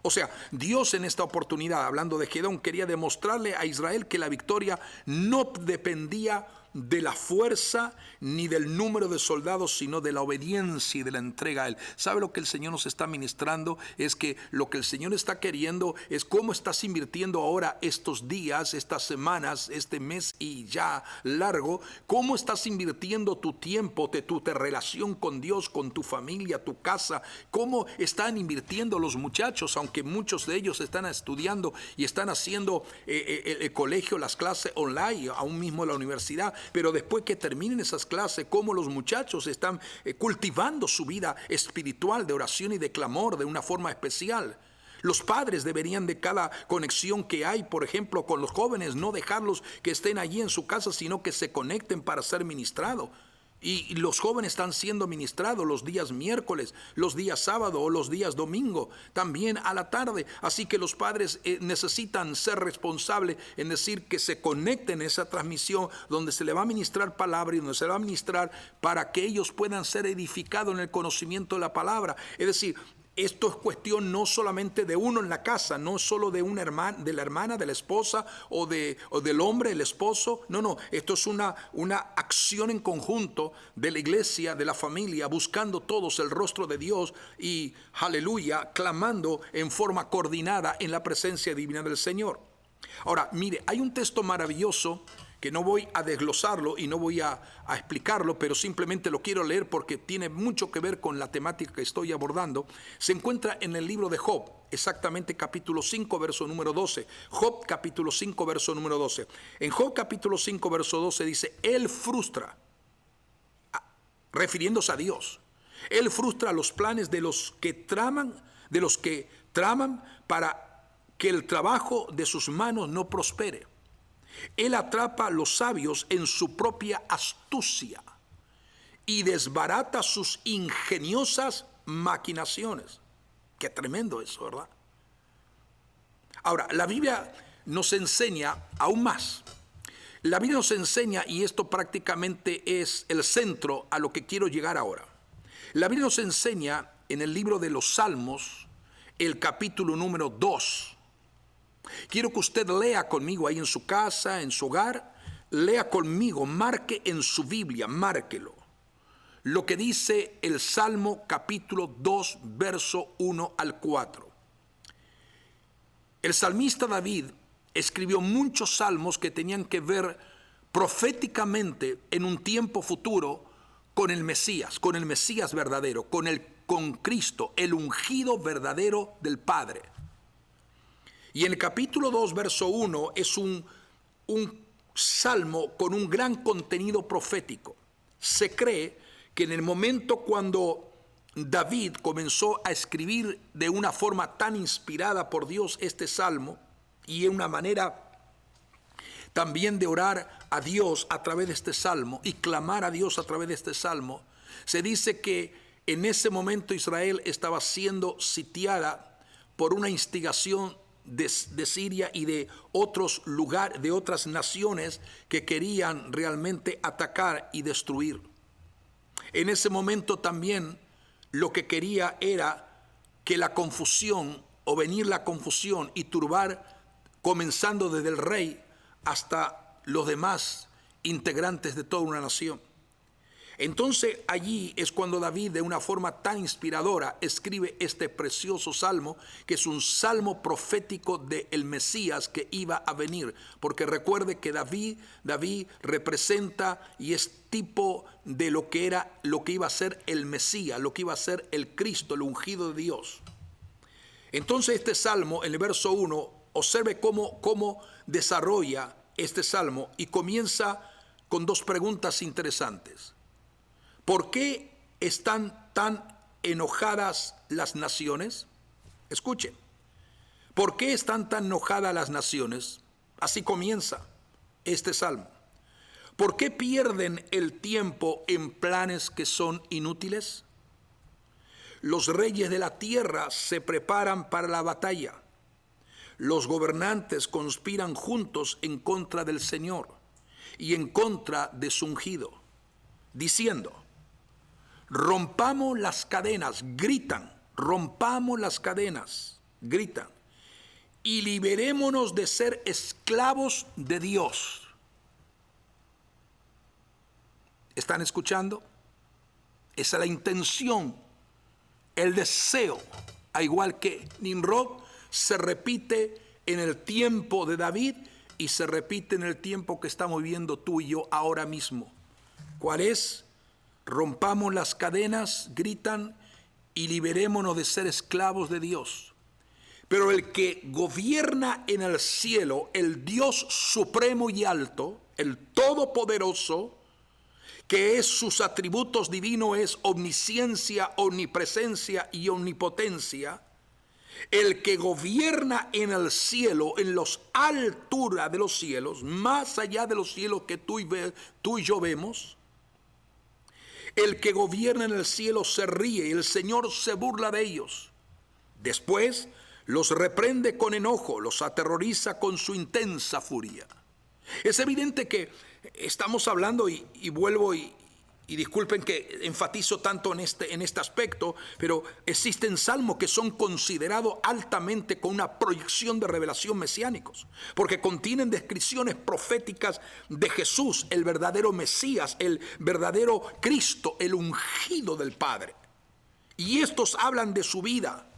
O sea, Dios en esta oportunidad, hablando de Gedeón, quería demostrarle a Israel que la victoria no dependía de la fuerza ni del número de soldados, sino de la obediencia y de la entrega a Él. ¿Sabe lo que el Señor nos está ministrando? Es que lo que el Señor está queriendo es cómo estás invirtiendo ahora estos días, estas semanas, este mes y ya largo, cómo estás invirtiendo tu tiempo, tu relación con Dios, con tu familia, tu casa, cómo están invirtiendo los muchachos, aunque muchos de ellos están estudiando y están haciendo el colegio, las clases online, aún mismo la universidad. Pero después que terminen esas clases, cómo los muchachos están cultivando su vida espiritual de oración y de clamor de una forma especial. Los padres deberían, de cada conexión que hay, por ejemplo, con los jóvenes, no dejarlos que estén allí en su casa, sino que se conecten para ser ministrados. Y los jóvenes están siendo ministrados los días miércoles, los días sábado o los días domingo, también a la tarde. Así que los padres necesitan ser responsables en decir que se conecten a esa transmisión donde se le va a ministrar palabra y donde se le va a ministrar para que ellos puedan ser edificados en el conocimiento de la palabra. Es decir, esto es cuestión no solamente de uno en la casa, no solo de una hermana, de la hermana, de la esposa o del hombre, el esposo. No, esto es una acción en conjunto de la iglesia, de la familia, buscando todos el rostro de Dios y, aleluya, clamando en forma coordinada en la presencia divina del Señor. Ahora, mire, hay un texto maravilloso que no voy a desglosarlo y no voy a explicarlo, pero simplemente lo quiero leer porque tiene mucho que ver con la temática que estoy abordando. Se encuentra en el libro de Job, exactamente capítulo 5, verso número 12. Job capítulo 5, verso número 12. En Job capítulo 5, verso 12 dice, Él frustra, refiriéndose a Dios, Él frustra los planes de los que traman para que el trabajo de sus manos no prospere. Él atrapa a los sabios en su propia astucia y desbarata sus ingeniosas maquinaciones. Qué tremendo eso, ¿verdad? Ahora, la Biblia nos enseña aún más. La Biblia nos enseña, y esto prácticamente es el centro a lo que quiero llegar ahora. La Biblia nos enseña en el libro de los Salmos, el capítulo número 2. Quiero que usted lea conmigo ahí en su casa, en su hogar, lea conmigo, marque en su Biblia, márquelo. Lo que dice el Salmo capítulo 2, verso 1 al 4. El salmista David escribió muchos salmos que tenían que ver proféticamente en un tiempo futuro con el Mesías verdadero, con Cristo, el ungido verdadero del Padre. Y en el capítulo 2, verso 1, es un salmo con un gran contenido profético. Se cree que en el momento cuando David comenzó a escribir de una forma tan inspirada por Dios este salmo, y en una manera también de orar a Dios a través de este salmo y clamar a Dios a través de este salmo, se dice que en ese momento Israel estaba siendo sitiada por una instigación de Siria y de otros lugares, de otras naciones que querían realmente atacar y destruir. En ese momento también lo que quería era que la confusión o venir la confusión y turbar, comenzando desde el rey hasta los demás integrantes de toda una nación. Entonces allí es cuando David, de una forma tan inspiradora, escribe este precioso salmo, que es un salmo profético del Mesías que iba a venir. Porque recuerde que David representa y es tipo de lo que iba a ser el Mesías, lo que iba a ser el Cristo, el ungido de Dios. Entonces este salmo, en el verso 1, observe cómo desarrolla este salmo y comienza con dos preguntas interesantes. ¿Por qué están tan enojadas las naciones? Escuchen. ¿Por qué están tan enojadas las naciones? Así comienza este salmo. ¿Por qué pierden el tiempo en planes que son inútiles? Los reyes de la tierra se preparan para la batalla. Los gobernantes conspiran juntos en contra del Señor y en contra de su ungido, diciendo: rompamos las cadenas, gritan, rompamos las cadenas gritan, y liberémonos de ser esclavos de Dios. ¿Están escuchando? Esa es la intención, el deseo, al igual que Nimrod, se repite en el tiempo de David y se repite en el tiempo que estamos viviendo tú y yo ahora mismo. ¿Cuál es? Rompamos las cadenas, gritan, y liberémonos de ser esclavos de Dios. Pero el que gobierna en el cielo, el Dios supremo y alto, el todopoderoso, que es sus atributos divinos, es omnisciencia, omnipresencia y omnipotencia, el que gobierna en el cielo, en las alturas de los cielos, más allá de los cielos que tú y yo vemos, el que gobierna en el cielo se ríe y el Señor se burla de ellos. Después los reprende con enojo, los aterroriza con su intensa furia. Es evidente que estamos hablando, y vuelvo y disculpen que enfatizo tanto en este aspecto, pero existen salmos que son considerados altamente con una proyección de revelación mesiánicos, porque contienen descripciones proféticas de Jesús, el verdadero Mesías, el verdadero Cristo, el ungido del Padre. Y estos hablan de su vida.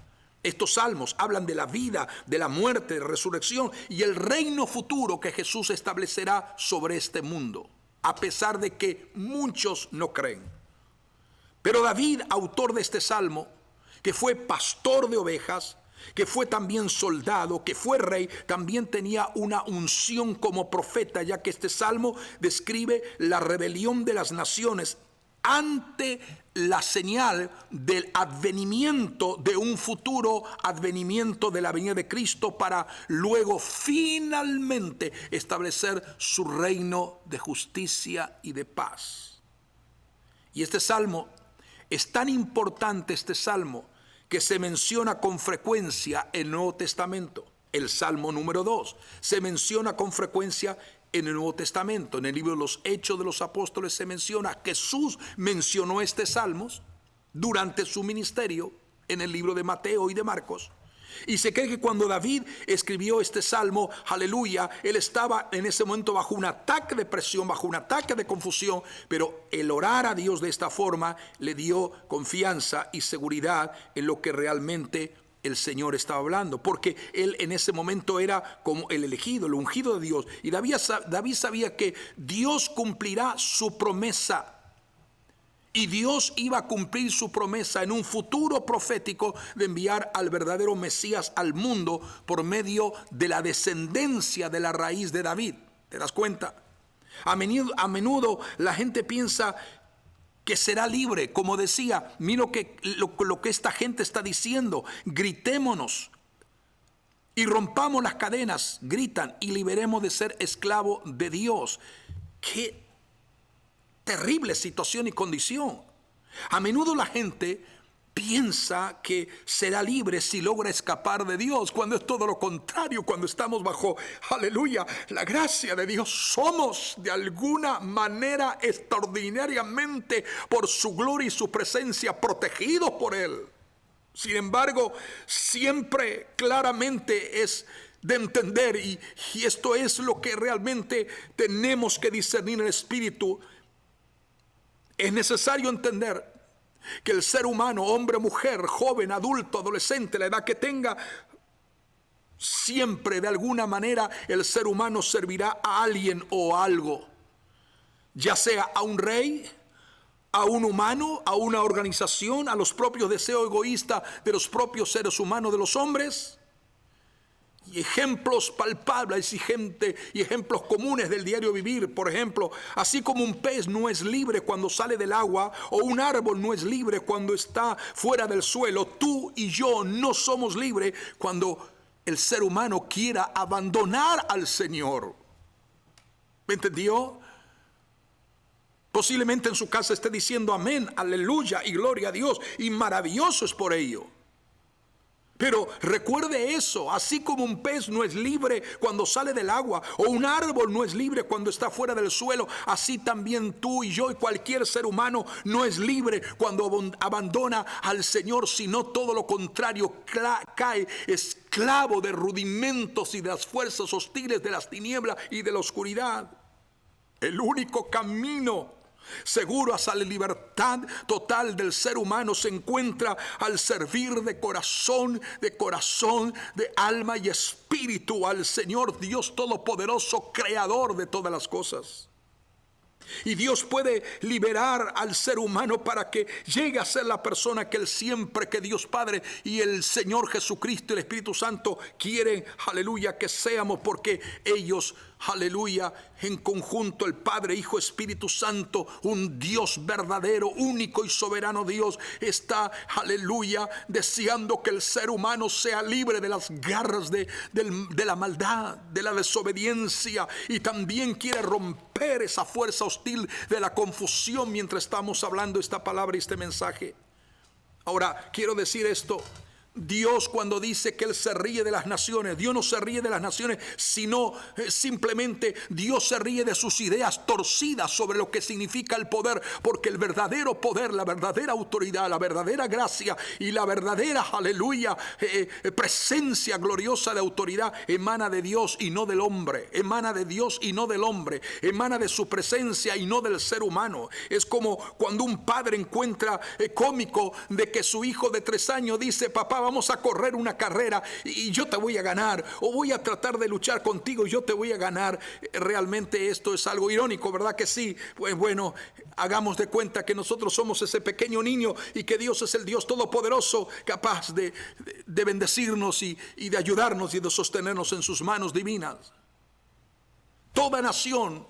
Estos salmos hablan de la vida, de la muerte, de la resurrección y el reino futuro que Jesús establecerá sobre este mundo, a pesar de que muchos no creen. Pero David, autor de este salmo, que fue pastor de ovejas, que fue también soldado, que fue rey, también tenía una unción como profeta, ya que este salmo describe la rebelión de las naciones ante la señal del advenimiento de un futuro advenimiento de la venida de Cristo para luego finalmente establecer su reino de justicia y de paz. Y este salmo es tan importante, este salmo, que se menciona con frecuencia en el Nuevo Testamento. El Salmo número 2 se menciona con frecuencia en el Nuevo Testamento. En el libro de los Hechos de los Apóstoles se menciona, Jesús mencionó este salmo durante su ministerio en el libro de Mateo y de Marcos. Y se cree que cuando David escribió este salmo, aleluya, él estaba en ese momento bajo un ataque de presión, bajo un ataque de confusión, pero el orar a Dios de esta forma le dio confianza y seguridad en lo que realmente el Señor estaba hablando, porque él en ese momento era como el elegido, el ungido de Dios. Y David sabía que Dios cumplirá su promesa. Y Dios iba a cumplir su promesa en un futuro profético de enviar al verdadero Mesías al mundo por medio de la descendencia de la raíz de David. ¿Te das cuenta? A menudo la gente piensa que será libre. Como decía, mira lo que esta gente está diciendo. Gritémonos y rompamos las cadenas, gritan, y liberemos de ser esclavo de Dios. ¡Qué terrible situación y condición! A menudo la gente piensa que será libre si logra escapar de Dios, cuando es todo lo contrario. Cuando estamos bajo, aleluya, la gracia de Dios, somos de alguna manera extraordinariamente por su gloria y su presencia protegidos por Él. Sin embargo, siempre claramente es de entender, y esto es lo que realmente tenemos que discernir en el Espíritu. Es necesario entender que el ser humano, hombre, mujer, joven, adulto, adolescente, la edad que tenga, siempre de alguna manera el ser humano servirá a alguien o a algo, ya sea a un rey, a un humano, a una organización, a los propios deseos egoístas de los propios seres humanos, de los hombres. Y ejemplos palpables y ejemplos comunes del diario vivir. Por ejemplo, así como un pez no es libre cuando sale del agua, o un árbol no es libre cuando está fuera del suelo, tú y yo no somos libres cuando el ser humano quiera abandonar al Señor. ¿Me entendió? Posiblemente en su casa esté diciendo amén, aleluya y gloria a Dios, y maravilloso es por ello. Pero recuerde eso, así como un pez no es libre cuando sale del agua, o un árbol no es libre cuando está fuera del suelo, así también tú y yo y cualquier ser humano no es libre cuando abandona al Señor, sino todo lo contrario, cae esclavo de rudimentos y de las fuerzas hostiles de las tinieblas y de la oscuridad. El único camino seguro hacia la libertad total del ser humano se encuentra al servir de corazón, de alma y espíritu al Señor Dios Todopoderoso, creador de todas las cosas. Y Dios puede liberar al ser humano para que llegue a ser la persona que Él siempre, que Dios Padre y el Señor Jesucristo y el Espíritu Santo quieren, aleluya, que seamos, porque ellos, aleluya, en conjunto, el Padre, Hijo, Espíritu Santo, un Dios verdadero, único y soberano Dios, está, aleluya, deseando que el ser humano sea libre de las garras de la maldad, de la desobediencia, y también quiere romper esa fuerza hostil de la confusión mientras estamos hablando esta palabra y este mensaje. Ahora, quiero decir esto. Dios, cuando dice que Él se ríe de las naciones, Dios no se ríe de las naciones, sino simplemente Dios se ríe de sus ideas torcidas sobre lo que significa el poder, porque el verdadero poder, la verdadera autoridad, la verdadera gracia y la verdadera, aleluya, presencia gloriosa de autoridad emana de Dios y no del hombre, emana de Dios y no del hombre, emana de su presencia y no del ser humano. Es como cuando un padre encuentra cómico de que su hijo de 3 años dice: papá, vamos a correr una carrera y yo te voy a ganar, o voy a tratar de luchar contigo y yo te voy a ganar. Realmente esto es algo irónico, ¿verdad que sí? Pues bueno, hagamos de cuenta que nosotros somos ese pequeño niño y que Dios es el Dios todopoderoso, capaz de bendecirnos y de ayudarnos y de sostenernos en sus manos divinas. Toda nación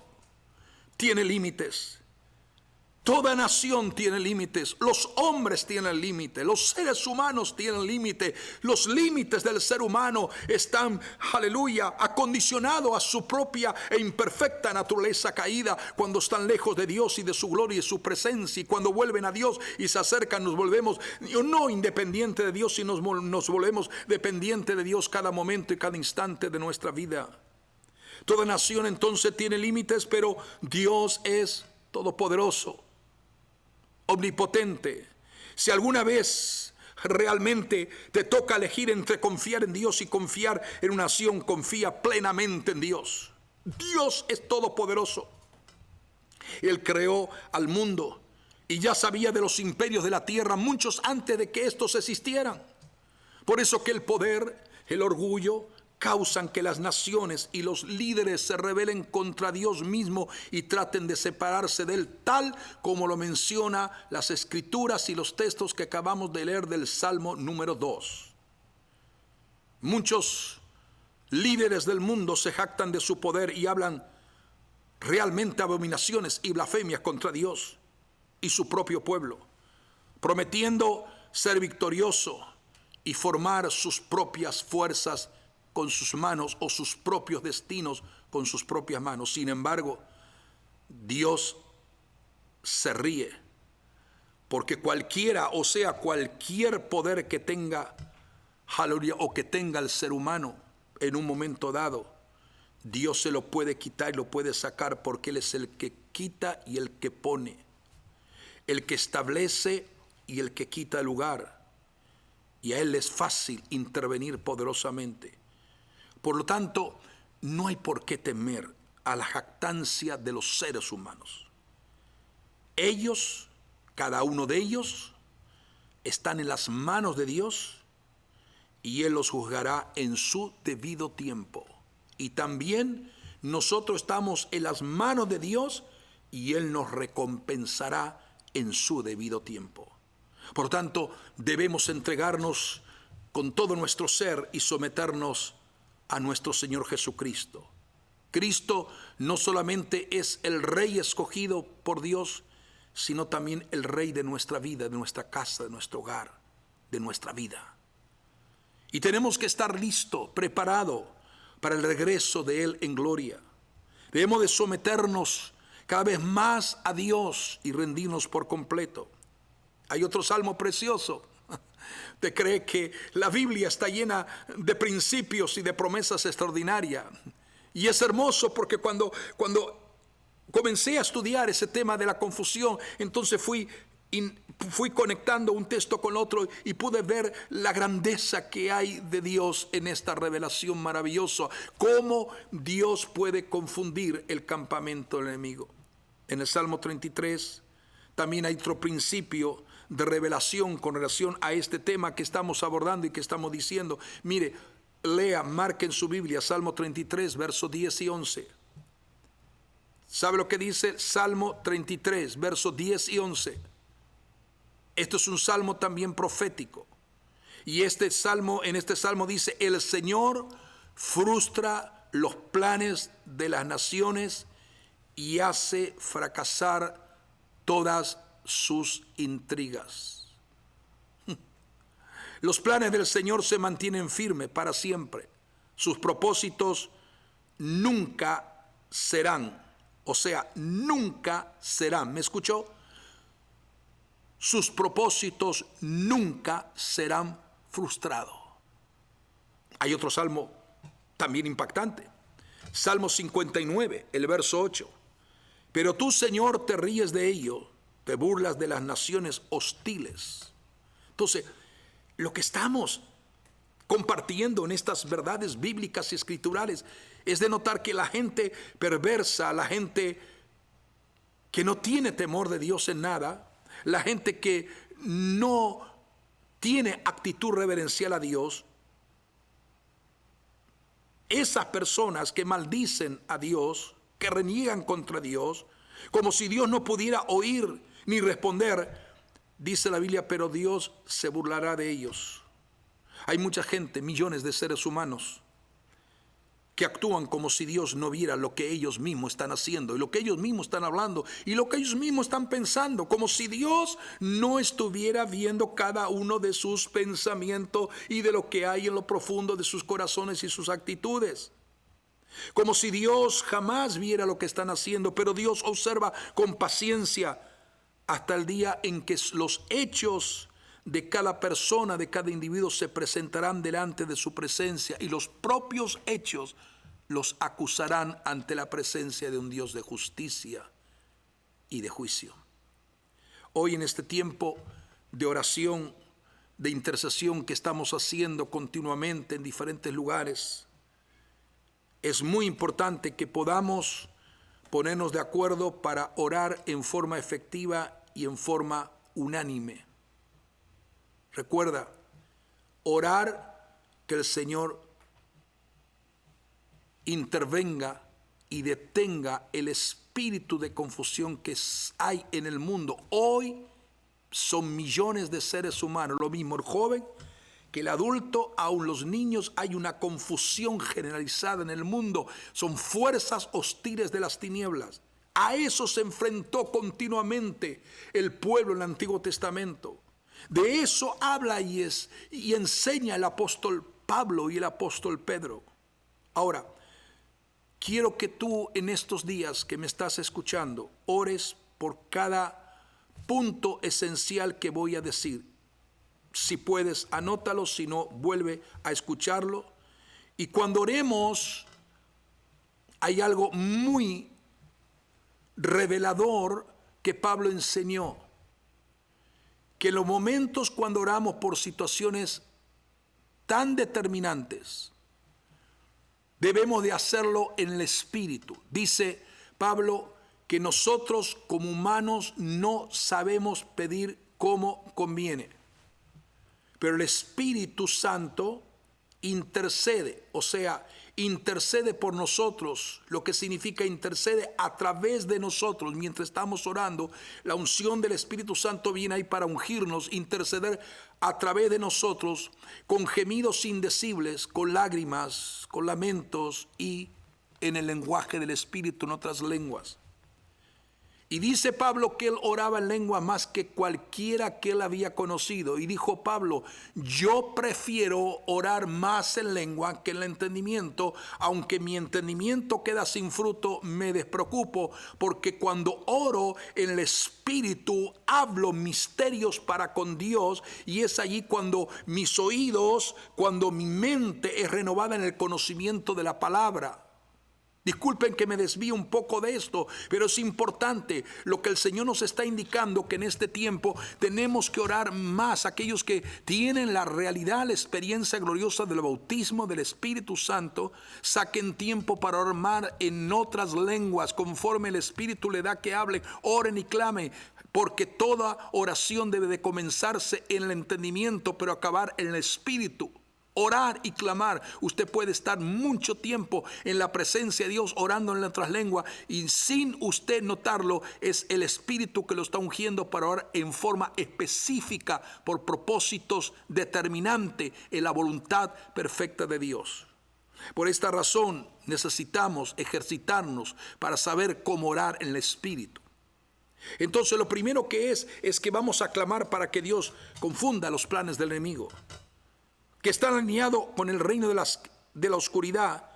tiene límites. Toda nación tiene límites, los hombres tienen límites, los seres humanos tienen límites, los límites del ser humano están, aleluya, acondicionados a su propia e imperfecta naturaleza caída cuando están lejos de Dios y de su gloria y su presencia, y cuando vuelven a Dios y se acercan nos volvemos no independientes de Dios, sino nos volvemos dependientes de Dios cada momento y cada instante de nuestra vida. Toda nación entonces tiene límites, pero Dios es todopoderoso, omnipotente. Si alguna vez realmente te toca elegir entre confiar en Dios y confiar en una nación, confía plenamente en Dios. Dios es todopoderoso. Él creó al mundo y ya sabía de los imperios de la tierra muchos antes de que estos existieran. Por eso que el poder, el orgullo, causan que las naciones y los líderes se rebelen contra Dios mismo y traten de separarse de Él, tal como lo menciona las escrituras y los textos que acabamos de leer del Salmo número 2. Muchos líderes del mundo se jactan de su poder y hablan realmente abominaciones y blasfemias contra Dios y su propio pueblo, prometiendo ser victorioso y formar sus propias fuerzas con sus manos, o sus propios destinos con sus propias manos. Sin embargo, Dios se ríe, porque cualquiera, o sea, cualquier poder que tenga, aleluya, o que tenga el ser humano en un momento dado, Dios se lo puede quitar y lo puede sacar, porque Él es el que quita y el que pone, el que establece y el que quita el lugar, y a Él es fácil intervenir poderosamente. Por lo tanto, no hay por qué temer a la jactancia de los seres humanos. Ellos, cada uno de ellos, están en las manos de Dios y Él los juzgará en su debido tiempo. Y también nosotros estamos en las manos de Dios y Él nos recompensará en su debido tiempo. Por lo tanto, debemos entregarnos con todo nuestro ser y someternos a nuestro Señor Jesucristo. Cristo no solamente es el Rey escogido por Dios, sino también el Rey de nuestra vida, de nuestra casa, de nuestro hogar, de nuestra vida. Y tenemos que estar listos, preparados para el regreso de Él en gloria. Debemos de someternos cada vez más a Dios y rendirnos por completo. Hay otro salmo precioso ¿Usted cree que la Biblia está llena de principios y de promesas extraordinarias? Y es hermoso porque cuando comencé a estudiar ese tema de la confusión, entonces fui conectando un texto con otro y pude ver la grandeza que hay de Dios en esta revelación maravillosa. Cómo Dios puede confundir el campamento del enemigo. En el Salmo 33 también hay otro principio de revelación con relación a este tema que estamos abordando y que estamos diciendo. Mire, lea, marque en su Biblia Salmo 33, versos 10 y 11. ¿Sabe lo que dice Salmo 33, versos 10 y 11? Esto es un salmo también profético. Y en este salmo dice: el Señor frustra los planes de las naciones y hace fracasar todas sus intrigas. Los planes del Señor se mantienen firmes para siempre. Sus propósitos nunca serán, o sea, nunca serán. ¿Me escuchó? Sus propósitos nunca serán frustrados. Hay otro salmo también impactante. Salmo 59, el verso 8. Pero tú, Señor, te ríes de ello, te burlas de las naciones hostiles. Entonces, lo que estamos compartiendo en estas verdades bíblicas y escriturales es de notar que la gente perversa, la gente que no tiene temor de Dios en nada, la gente que no tiene actitud reverencial a Dios, esas personas que maldicen a Dios, que reniegan contra Dios, como si Dios no pudiera oír ni responder, dice la Biblia, pero Dios se burlará de ellos. Hay mucha gente, millones de seres humanos, que actúan como si Dios no viera lo que ellos mismos están haciendo y lo que ellos mismos están hablando y lo que ellos mismos están pensando, como si Dios no estuviera viendo cada uno de sus pensamientos y de lo que hay en lo profundo de sus corazones y sus actitudes. Como si Dios jamás viera lo que están haciendo, pero Dios observa con paciencia hasta el día en que los hechos de cada persona, de cada individuo se presentarán delante de su presencia y los propios hechos los acusarán ante la presencia de un Dios de justicia y de juicio. Hoy en este tiempo de oración, de intercesión que estamos haciendo continuamente en diferentes lugares, es muy importante que podamos ponernos de acuerdo para orar en forma efectiva y en forma unánime. Recuerda, orar que el Señor intervenga y detenga el espíritu de confusión que hay en el mundo. Hoy son millones de seres humanos, lo mismo el joven que el adulto, aun los niños, hay una confusión generalizada en el mundo. Son fuerzas hostiles de las tinieblas. A eso se enfrentó continuamente el pueblo en el Antiguo Testamento. De eso habla y enseña el apóstol Pablo y el apóstol Pedro. Ahora, quiero que tú en estos días que me estás escuchando, ores por cada punto esencial que voy a decir. Si puedes, anótalo, si no, vuelve a escucharlo. Y cuando oremos, hay algo muy revelador que Pablo enseñó. Que en los momentos cuando oramos por situaciones tan determinantes, debemos de hacerlo en el Espíritu. Dice Pablo que nosotros como humanos no sabemos pedir como conviene, pero el Espíritu Santo intercede, o sea, intercede por nosotros, lo que significa intercede a través de nosotros. Mientras estamos orando, la unción del Espíritu Santo viene ahí para ungirnos, interceder a través de nosotros con gemidos indecibles, con lágrimas, con lamentos y en el lenguaje del Espíritu, en otras lenguas. Y dice Pablo que él oraba en lengua más que cualquiera que él había conocido. Y dijo Pablo, yo prefiero orar más en lengua que en el entendimiento, aunque mi entendimiento queda sin fruto, me despreocupo, porque cuando oro en el Espíritu, hablo misterios para con Dios, y es allí cuando mis oídos, cuando mi mente es renovada en el conocimiento de la palabra. Disculpen que me desvíe un poco de esto, pero es importante lo que el Señor nos está indicando, que en este tiempo tenemos que orar más. Aquellos que tienen la realidad, la experiencia gloriosa del bautismo del Espíritu Santo, saquen tiempo para orar en otras lenguas, conforme el Espíritu le da que hable, oren y clamen, porque toda oración debe de comenzarse en el entendimiento, pero acabar en el Espíritu. Orar y clamar. Usted puede estar mucho tiempo en la presencia de Dios orando en otras lenguas y sin usted notarlo, es el Espíritu que lo está ungiendo para orar en forma específica por propósitos determinantes en la voluntad perfecta de Dios. Por esta razón necesitamos ejercitarnos para saber cómo orar en el Espíritu. Entonces lo primero que es que vamos a clamar para que Dios confunda los planes del enemigo, que está alineado con el reino de la oscuridad,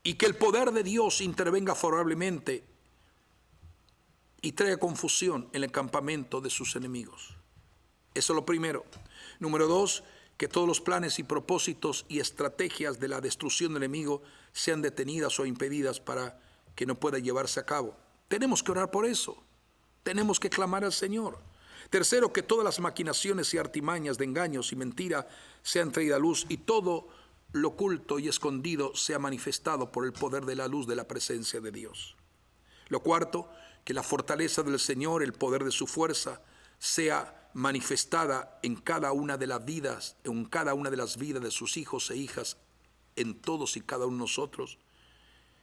y que el poder de Dios intervenga favorablemente y traiga confusión en el campamento de sus enemigos. Eso es lo primero. Número 2, que todos los planes y propósitos y estrategias de la destrucción del enemigo sean detenidas o impedidas para que no pueda llevarse a cabo. Tenemos que orar por eso. Tenemos que clamar al Señor. Tercero, que todas las maquinaciones y artimañas de engaños y mentira sean traídas a luz, y todo lo oculto y escondido sea manifestado por el poder de la luz de la presencia de Dios. Lo cuarto, que la fortaleza del Señor, el poder de su fuerza, sea manifestada en cada una de las vidas, de sus hijos e hijas, en todos y cada uno de nosotros,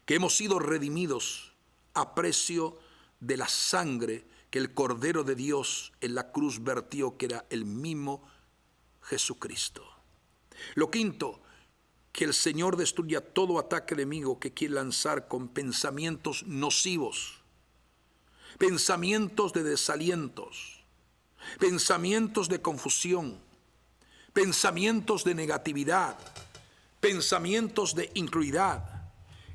que hemos sido redimidos a precio de la sangre que el Cordero de Dios en la cruz vertió, que era el mismo Jesucristo. Lo quinto, que el Señor destruya todo ataque enemigo que quiere lanzar con pensamientos nocivos, pensamientos de desalientos, pensamientos de confusión, pensamientos de negatividad, pensamientos de incredulidad,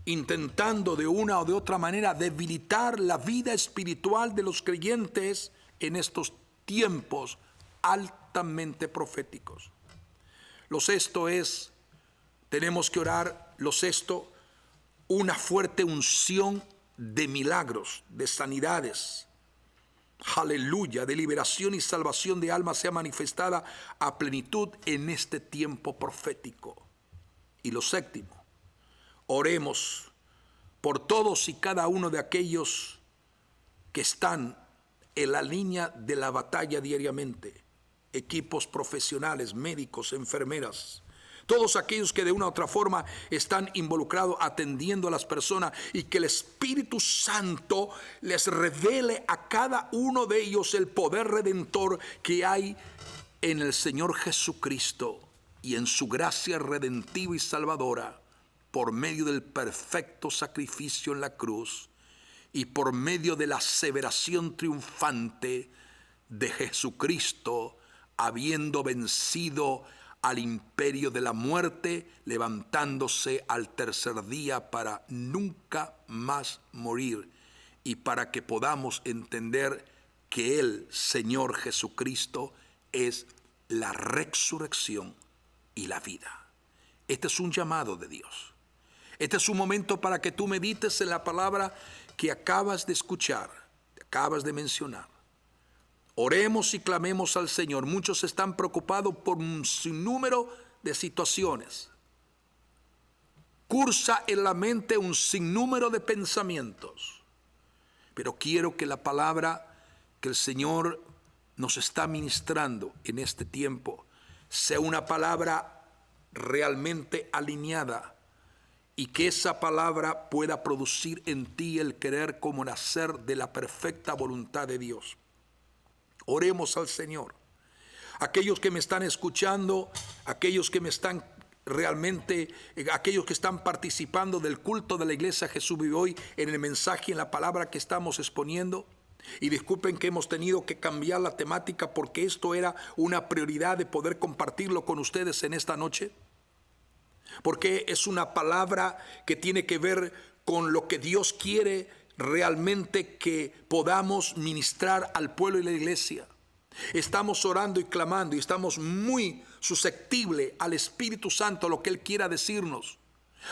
intentando de una o de otra manera debilitar la vida espiritual de los creyentes en estos tiempos altamente proféticos. Lo sexto es, tenemos que orar, lo sexto, una fuerte unción de milagros, de sanidades, aleluya, de liberación y salvación de almas sea manifestada a plenitud en este tiempo profético. Y lo séptimo, oremos por todos y cada uno de aquellos que están en la línea de la batalla diariamente, equipos profesionales, médicos, enfermeras, todos aquellos que de una u otra forma están involucrados atendiendo a las personas, y que el Espíritu Santo les revele a cada uno de ellos el poder redentor que hay en el Señor Jesucristo y en su gracia redentiva y salvadora, por medio del perfecto sacrificio en la cruz y por medio de la aseveración triunfante de Jesucristo, habiendo vencido al imperio de la muerte, levantándose al tercer día para nunca más morir, y para que podamos entender que el Señor Jesucristo es la resurrección y la vida. Este es un llamado de Dios. Este es un momento para que tú medites en la palabra que acabas de escuchar, que acabas de mencionar. Oremos y clamemos al Señor. Muchos están preocupados por un sinnúmero de situaciones. Cursa en la mente un sinnúmero de pensamientos. Pero quiero que la palabra que el Señor nos está ministrando en este tiempo sea una palabra realmente alineada, y que esa palabra pueda producir en ti el querer como nacer de la perfecta voluntad de Dios. Oremos al Señor. Aquellos que me están escuchando, aquellos que me están realmente aquellos que están participando del culto de la iglesia Jesús Vive Hoy en el mensaje y en la palabra que estamos exponiendo. Y disculpen que hemos tenido que cambiar la temática porque esto era una prioridad de poder compartirlo con ustedes en esta noche. Porque es una palabra que tiene que ver con lo que Dios quiere realmente que podamos ministrar al pueblo y la iglesia. Estamos orando y clamando y estamos muy susceptibles al Espíritu Santo, a lo que Él quiera decirnos,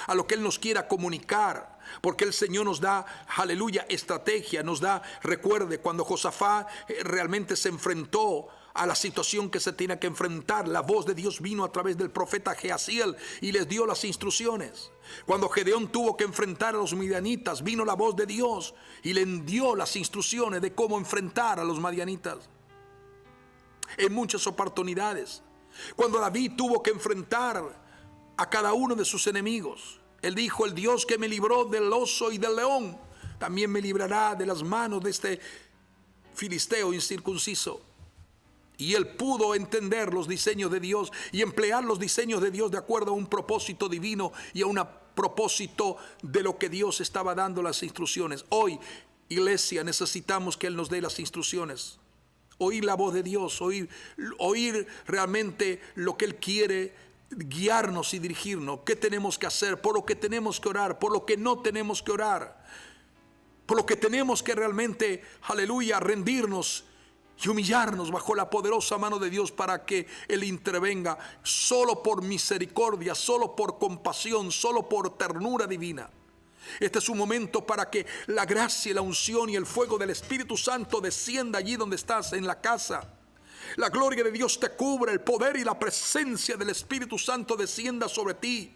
a lo que Él nos quiera comunicar, porque el Señor nos da, aleluya, estrategia, nos da, recuerde, cuando Josafat realmente se enfrentó a la situación que se tenía que enfrentar, la voz de Dios vino a través del profeta Jehaziel y les dio las instrucciones. Cuando Gedeón tuvo que enfrentar a los midianitas, vino la voz de Dios y le dio las instrucciones de cómo enfrentar a los midianitas. En muchas oportunidades, cuando David tuvo que enfrentar a cada uno de sus enemigos, él dijo: el Dios que me libró del oso y del león, también me librará de las manos de este filisteo incircunciso. Y él pudo entender los diseños de Dios y emplear los diseños de Dios de acuerdo a un propósito divino y a un propósito de lo que Dios estaba dando las instrucciones. Hoy, iglesia, necesitamos que Él nos dé las instrucciones. Oír la voz de Dios, oír realmente lo que Él quiere, guiarnos y dirigirnos. ¿Qué tenemos que hacer? Por lo que tenemos que orar, por lo que no tenemos que orar, por lo que tenemos que realmente, aleluya, rendirnos y humillarnos bajo la poderosa mano de Dios para que Él intervenga solo por misericordia, solo por compasión, solo por ternura divina. Este es un momento para que la gracia, la unción y el fuego del Espíritu Santo descienda allí donde estás, en la casa. La gloria de Dios te cubra, el poder y la presencia del Espíritu Santo descienda sobre ti.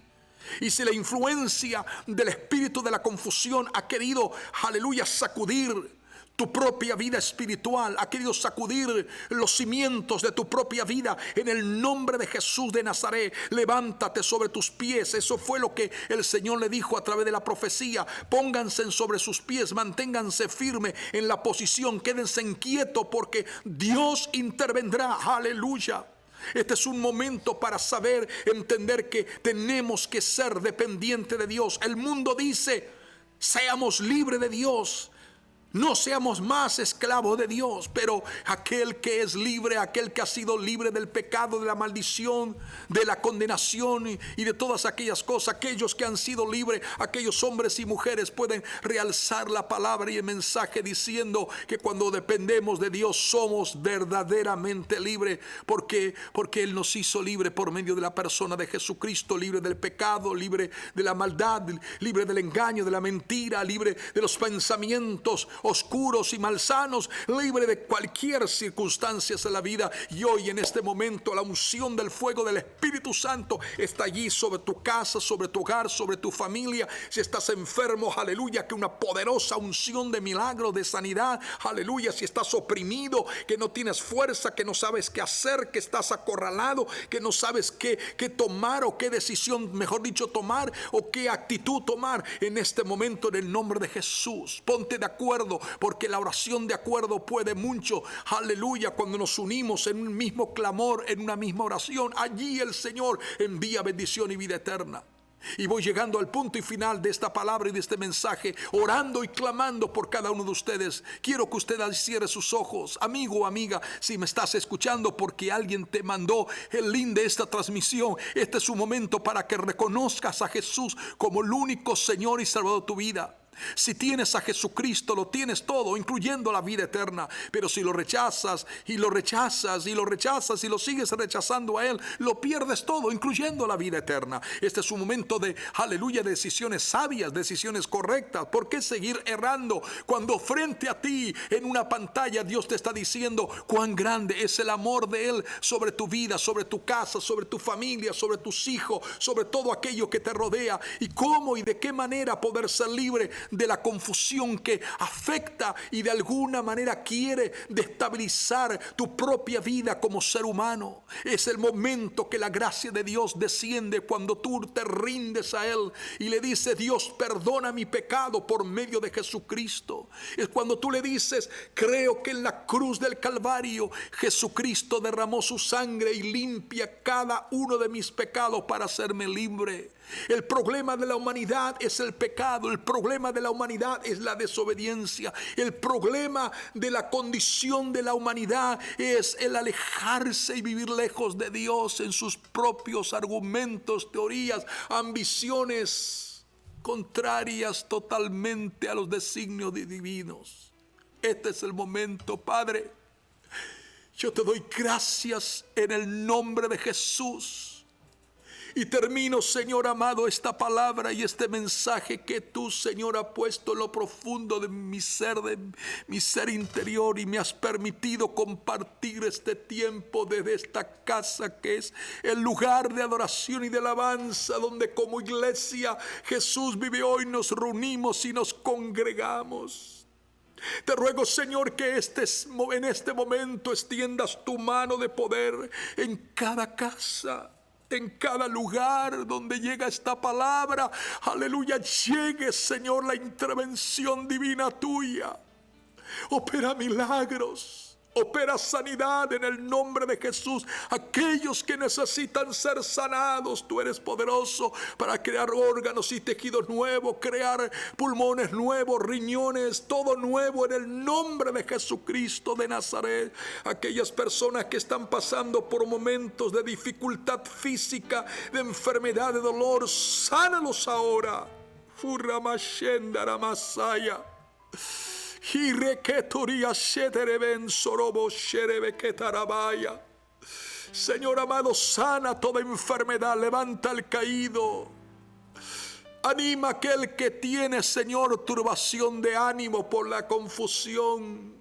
Y si la influencia del espíritu de la confusión ha querido, aleluya, sacudir tu propia vida espiritual, ha querido sacudir los cimientos de tu propia vida, en el nombre de Jesús de Nazaret, levántate sobre tus pies. Eso fue lo que el Señor le dijo a través de la profecía: pónganse sobre sus pies, manténganse firme en la posición, quédense inquietos porque Dios intervendrá. Aleluya. Este es un momento para saber, entender que tenemos que ser dependientes de Dios. El mundo dice: seamos libres de Dios, no seamos más esclavos de Dios. Pero aquel que es libre, aquel que ha sido libre del pecado, de la maldición, de la condenación y de todas aquellas cosas, aquellos que han sido libres, aquellos hombres y mujeres pueden realzar la palabra y el mensaje diciendo que cuando dependemos de Dios somos verdaderamente libres, porque Él nos hizo libre por medio de la persona de Jesucristo, libre del pecado, libre de la maldad, libre del engaño, de la mentira, libre de los pensamientos oscuros y malsanos, libre de cualquier circunstancia de la vida. Y hoy, en este momento, la unción del fuego del Espíritu Santo está allí sobre tu casa, sobre tu hogar, sobre tu familia. Si estás enfermo, aleluya, que una poderosa unción de milagro, de sanidad, aleluya. Si estás oprimido, que no tienes fuerza, que no sabes qué hacer, que estás acorralado, que no sabes qué tomar o qué decisión, mejor dicho, tomar o qué actitud tomar, en este momento, en el nombre de Jesús, ponte de acuerdo, porque la oración de acuerdo puede mucho. Aleluya. Cuando nos unimos en un mismo clamor, en una misma oración, allí el Señor envía bendición y vida eterna. Y voy llegando al punto y final de esta palabra y de este mensaje, orando y clamando por cada uno de ustedes. Quiero que usted cierre sus ojos, amigo o amiga, si me estás escuchando porque alguien te mandó el link de esta transmisión. Este es un momento para que reconozcas a Jesús como el único Señor y Salvador de tu vida. Si tienes a Jesucristo, lo tienes todo, incluyendo la vida eterna. Pero si lo rechazas y lo rechazas y lo rechazas y lo sigues rechazando a Él, lo pierdes todo, incluyendo la vida eterna. Este es un momento de, aleluya, de decisiones sabias, decisiones correctas. ¿Por qué seguir errando cuando frente a ti en una pantalla Dios te está diciendo cuán grande es el amor de Él sobre tu vida, sobre tu casa, sobre tu familia, sobre tus hijos, sobre todo aquello que te rodea? Y cómo y de qué manera poder ser libre de la confusión que afecta y de alguna manera quiere destabilizar tu propia vida como ser humano. Es el momento que la gracia de Dios desciende cuando tú te rindes a Él y le dices: Dios, perdona mi pecado por medio de Jesucristo. Es cuando tú le dices: creo que en la cruz del Calvario Jesucristo derramó su sangre y limpia cada uno de mis pecados para hacerme libre. El problema de la humanidad es el pecado. El problema de la humanidad es la desobediencia. El problema de la condición de la humanidad es el alejarse y vivir lejos de Dios en sus propios argumentos, teorías, ambiciones contrarias totalmente a los designios divinos. Este es el momento, Padre. Yo te doy gracias en el nombre de Jesús. Y termino, Señor amado, esta palabra y este mensaje que tú, Señor, has puesto en lo profundo de mi ser interior, y me has permitido compartir este tiempo desde esta casa que es el lugar de adoración y de alabanza, donde como iglesia Jesús vive hoy. Nos reunimos y nos congregamos. Te ruego, Señor, que en este momento extiendas tu mano de poder en cada casa, en cada lugar donde llega esta palabra. Aleluya, llegue, Señor, la intervención divina tuya. Opera milagros. Opera sanidad en el nombre de Jesús. Aquellos que necesitan ser sanados, tú eres poderoso para crear órganos y tejidos nuevos, crear pulmones nuevos, riñones, todo nuevo en el nombre de Jesucristo de Nazaret. Aquellas personas que están pasando por momentos de dificultad física, de enfermedad, de dolor, sánalos ahora. Furramashenda Masaya. Señor amado, sana toda enfermedad, levanta al caído, anima a aquel que tiene, Señor, turbación de ánimo por la confusión.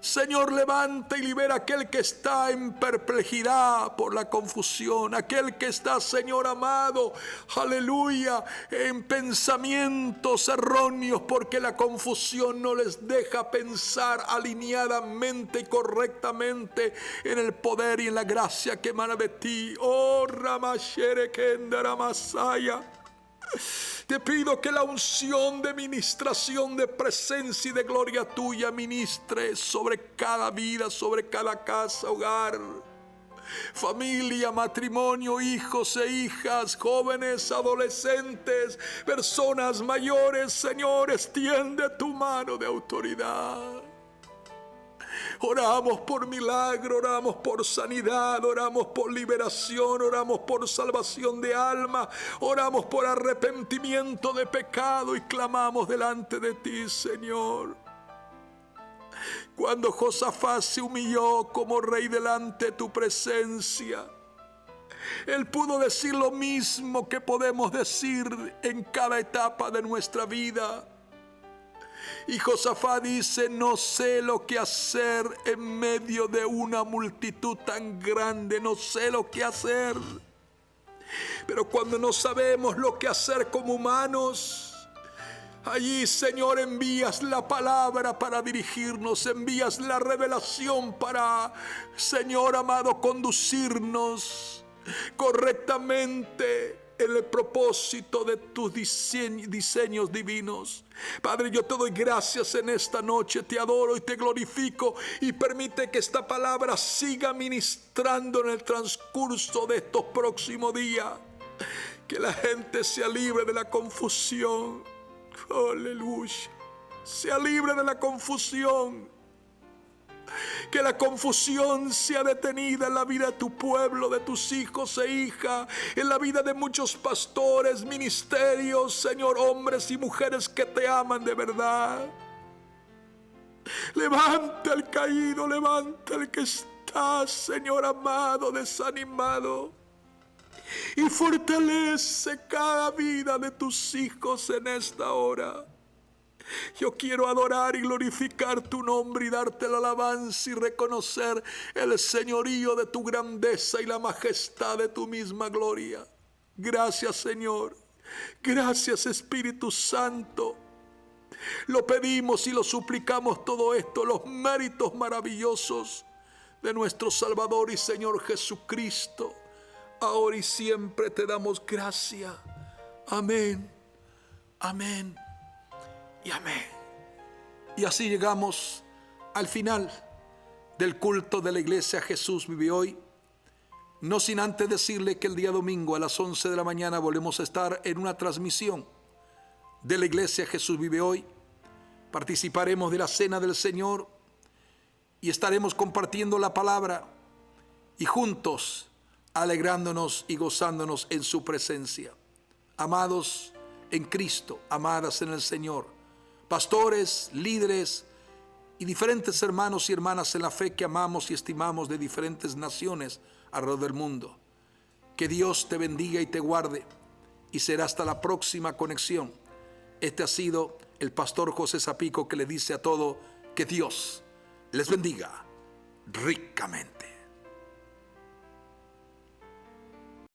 Señor, levanta y libera a aquel que está en perplejidad por la confusión, aquel que está, Señor amado, aleluya, en pensamientos erróneos porque la confusión no les deja pensar alineadamente y correctamente en el poder y en la gracia que emana de ti. Oh, Ramashere Kendara Masaya. Te pido que la unción de ministración, de presencia y de gloria tuya ministre sobre cada vida, sobre cada casa, hogar, familia, matrimonio, hijos e hijas, jóvenes, adolescentes, personas mayores. Señor, extiende tu mano de autoridad. Oramos por milagro, oramos por sanidad, oramos por liberación, oramos por salvación de alma, oramos por arrepentimiento de pecado y clamamos delante de ti, Señor. Cuando Josafat se humilló como rey delante de tu presencia, él pudo decir lo mismo que podemos decir en cada etapa de nuestra vida. Y Josafat dice: no sé lo que hacer en medio de una multitud tan grande, no sé lo que hacer. Pero cuando no sabemos lo que hacer como humanos, allí, Señor, envías la palabra para dirigirnos, envías la revelación para, Señor amado, conducirnos correctamente en el propósito de tus diseños divinos. Padre, yo te doy gracias en esta noche, te adoro y te glorifico, y permite que esta palabra siga ministrando en el transcurso de estos próximos días. Que la gente sea libre de la confusión. Aleluya. Sea libre de la confusión. Que la confusión sea detenida en la vida de tu pueblo, de tus hijos e hijas, en la vida de muchos pastores, ministerios, Señor, hombres y mujeres que te aman de verdad. Levanta al caído, levanta al que está, Señor amado, desanimado, y fortalece cada vida de tus hijos en esta hora. Yo quiero adorar y glorificar tu nombre y darte la alabanza y reconocer el señorío de tu grandeza y la majestad de tu misma gloria. Gracias, Señor. Gracias, Espíritu Santo. Lo pedimos y lo suplicamos todo esto, los méritos maravillosos de nuestro Salvador y Señor Jesucristo. Ahora y siempre te damos gracia. Amén, amén y amén. Y así llegamos al final del culto de la iglesia Jesús Vive Hoy. No sin antes decirle que el día domingo a las 11 de la mañana volvemos a estar en una transmisión de la iglesia Jesús Vive Hoy. Participaremos de la cena del Señor y estaremos compartiendo la palabra y juntos alegrándonos y gozándonos en su presencia. Amados en Cristo, amadas en el Señor, pastores, líderes y diferentes hermanos y hermanas en la fe que amamos y estimamos de diferentes naciones alrededor del mundo. Que Dios te bendiga y te guarde, y será hasta la próxima conexión. Este ha sido el pastor José Zapico, que le dice a todo que Dios les bendiga ricamente.